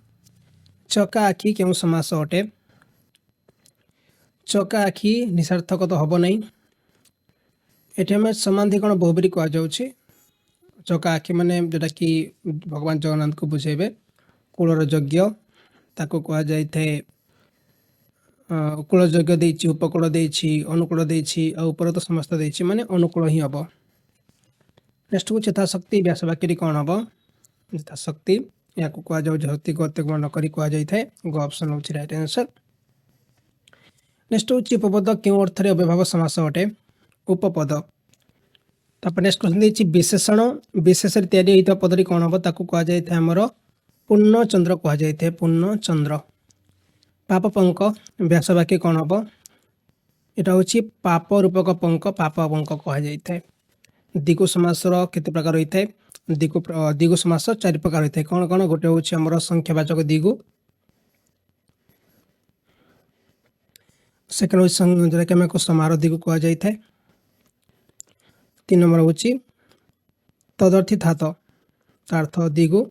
S1: चका आखि क्यों समास अटे चका आखि निसार्थक तो हम नहीं ये आम समाधिकरण बहुब्री कह जाऊँगी। चका आखि माने जोटा कि भगवान जगन्नाथ को बुझेबे कूलर यज्ञ ताको कह जाए कूल यज्ञ देछि उपकूल देछि अनुकूल देछि आ ऊपर तो समस्त देछि माने अनुकूल ही हम। नेक्स्ट हूँ यथाशक्ति व्यास वाक्य कौन हम यथाशक्ति या कह जाऊ शक्ति को अतिक्रमण न करी कह जाए गो ऑप्शन हूँ राइट आंसर। नेक्स्ट हूँ उपपद क्यों अर्थ अव्यभाव समास अटे उपपद तापर नेक्स्ट क्वेश्चन देछि विशेषण विशेष तैयारी होइता पदरी कोन हबो ताकू कहा जाय थे हमर पूर्णचंद्र कहा जाय थे पूर्णचंद्र। पाप पंक व्यास वाक्य कोन हबो एटा होछि पाप रूपक पंक पाप पंक कहा जाय थे। दिगु समासर केते प्रकार होइथाय दिगु समास चारि प्रकार होइथाय कोन कोन गोटे होछि हमर संख्यावाचक दिगु सेकंड होछि जरा के हम को समारोह दिगु कहा जाय थे। 3 नंबर होछि तदर्थी थात अर्थ दिगु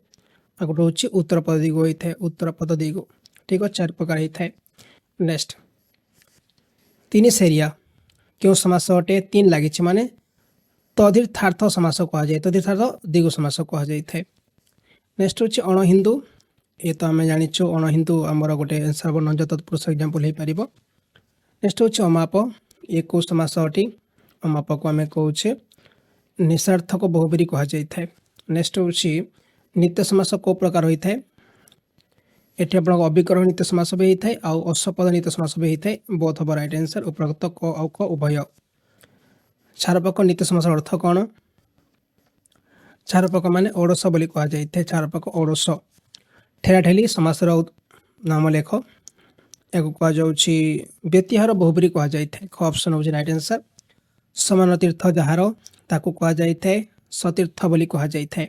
S1: आ गोटे होछि उत्तर पद दिगु होइथाय उत्तर पद दिगु ठीक है 4 प्रकार होइथाय। नेक्स्ट 3 सेरिया क्यों समास अटे 3 लागिछि माने तदीर्थार्थ समास कहा जाए तदीर्थार्थ दिगु समास कहा जाय थे। नेक्स्ट होछि अण हिंदू ये तो आम जानिछु अण हिंदू आमर गोटे सर्वनाम तत्पुरुष एग्जांपल हो पारिबो। नेक्स्ट होछि अमाप ये को समास अटी अमाप को आम कहूचे निसार्थक बहुबरी कहा जाय थे। नेक्स्ट होछि नित्य समास को प्रकार होइथाय एठी आपन अभिकरण नित्य समास भी होइथाय आ असपद नित्य समास भी होइथाय बोथ ऑफ राइट आंसर उपरोक्त क औ क उभय। क्षारपक नित्य समास अर्थ कौन क्षारपक माने ओडस बोली कहा जाय थे क्षारपक ओडस। ठेला ठेली समासर नाम लेख एको कहा जाउछि व्यतिहार बहुबरी कहा जाय थे ख ऑप्शन होछि राइट आंसर। समान तीर्थ जहार ताकू कहा जाय थे सतीर्थ बोली कहा जाय थे।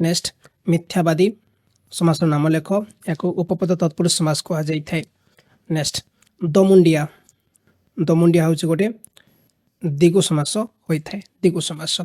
S1: नेक्स्ट मिथ्यावादी समासर नाम लेख एको उपपद तत्पुरुष समास कहा जाय थे। नेक्स्ट दमुंडिया दमुंडिया होछि गोटे दिगु समास होइथाय दिगु समास।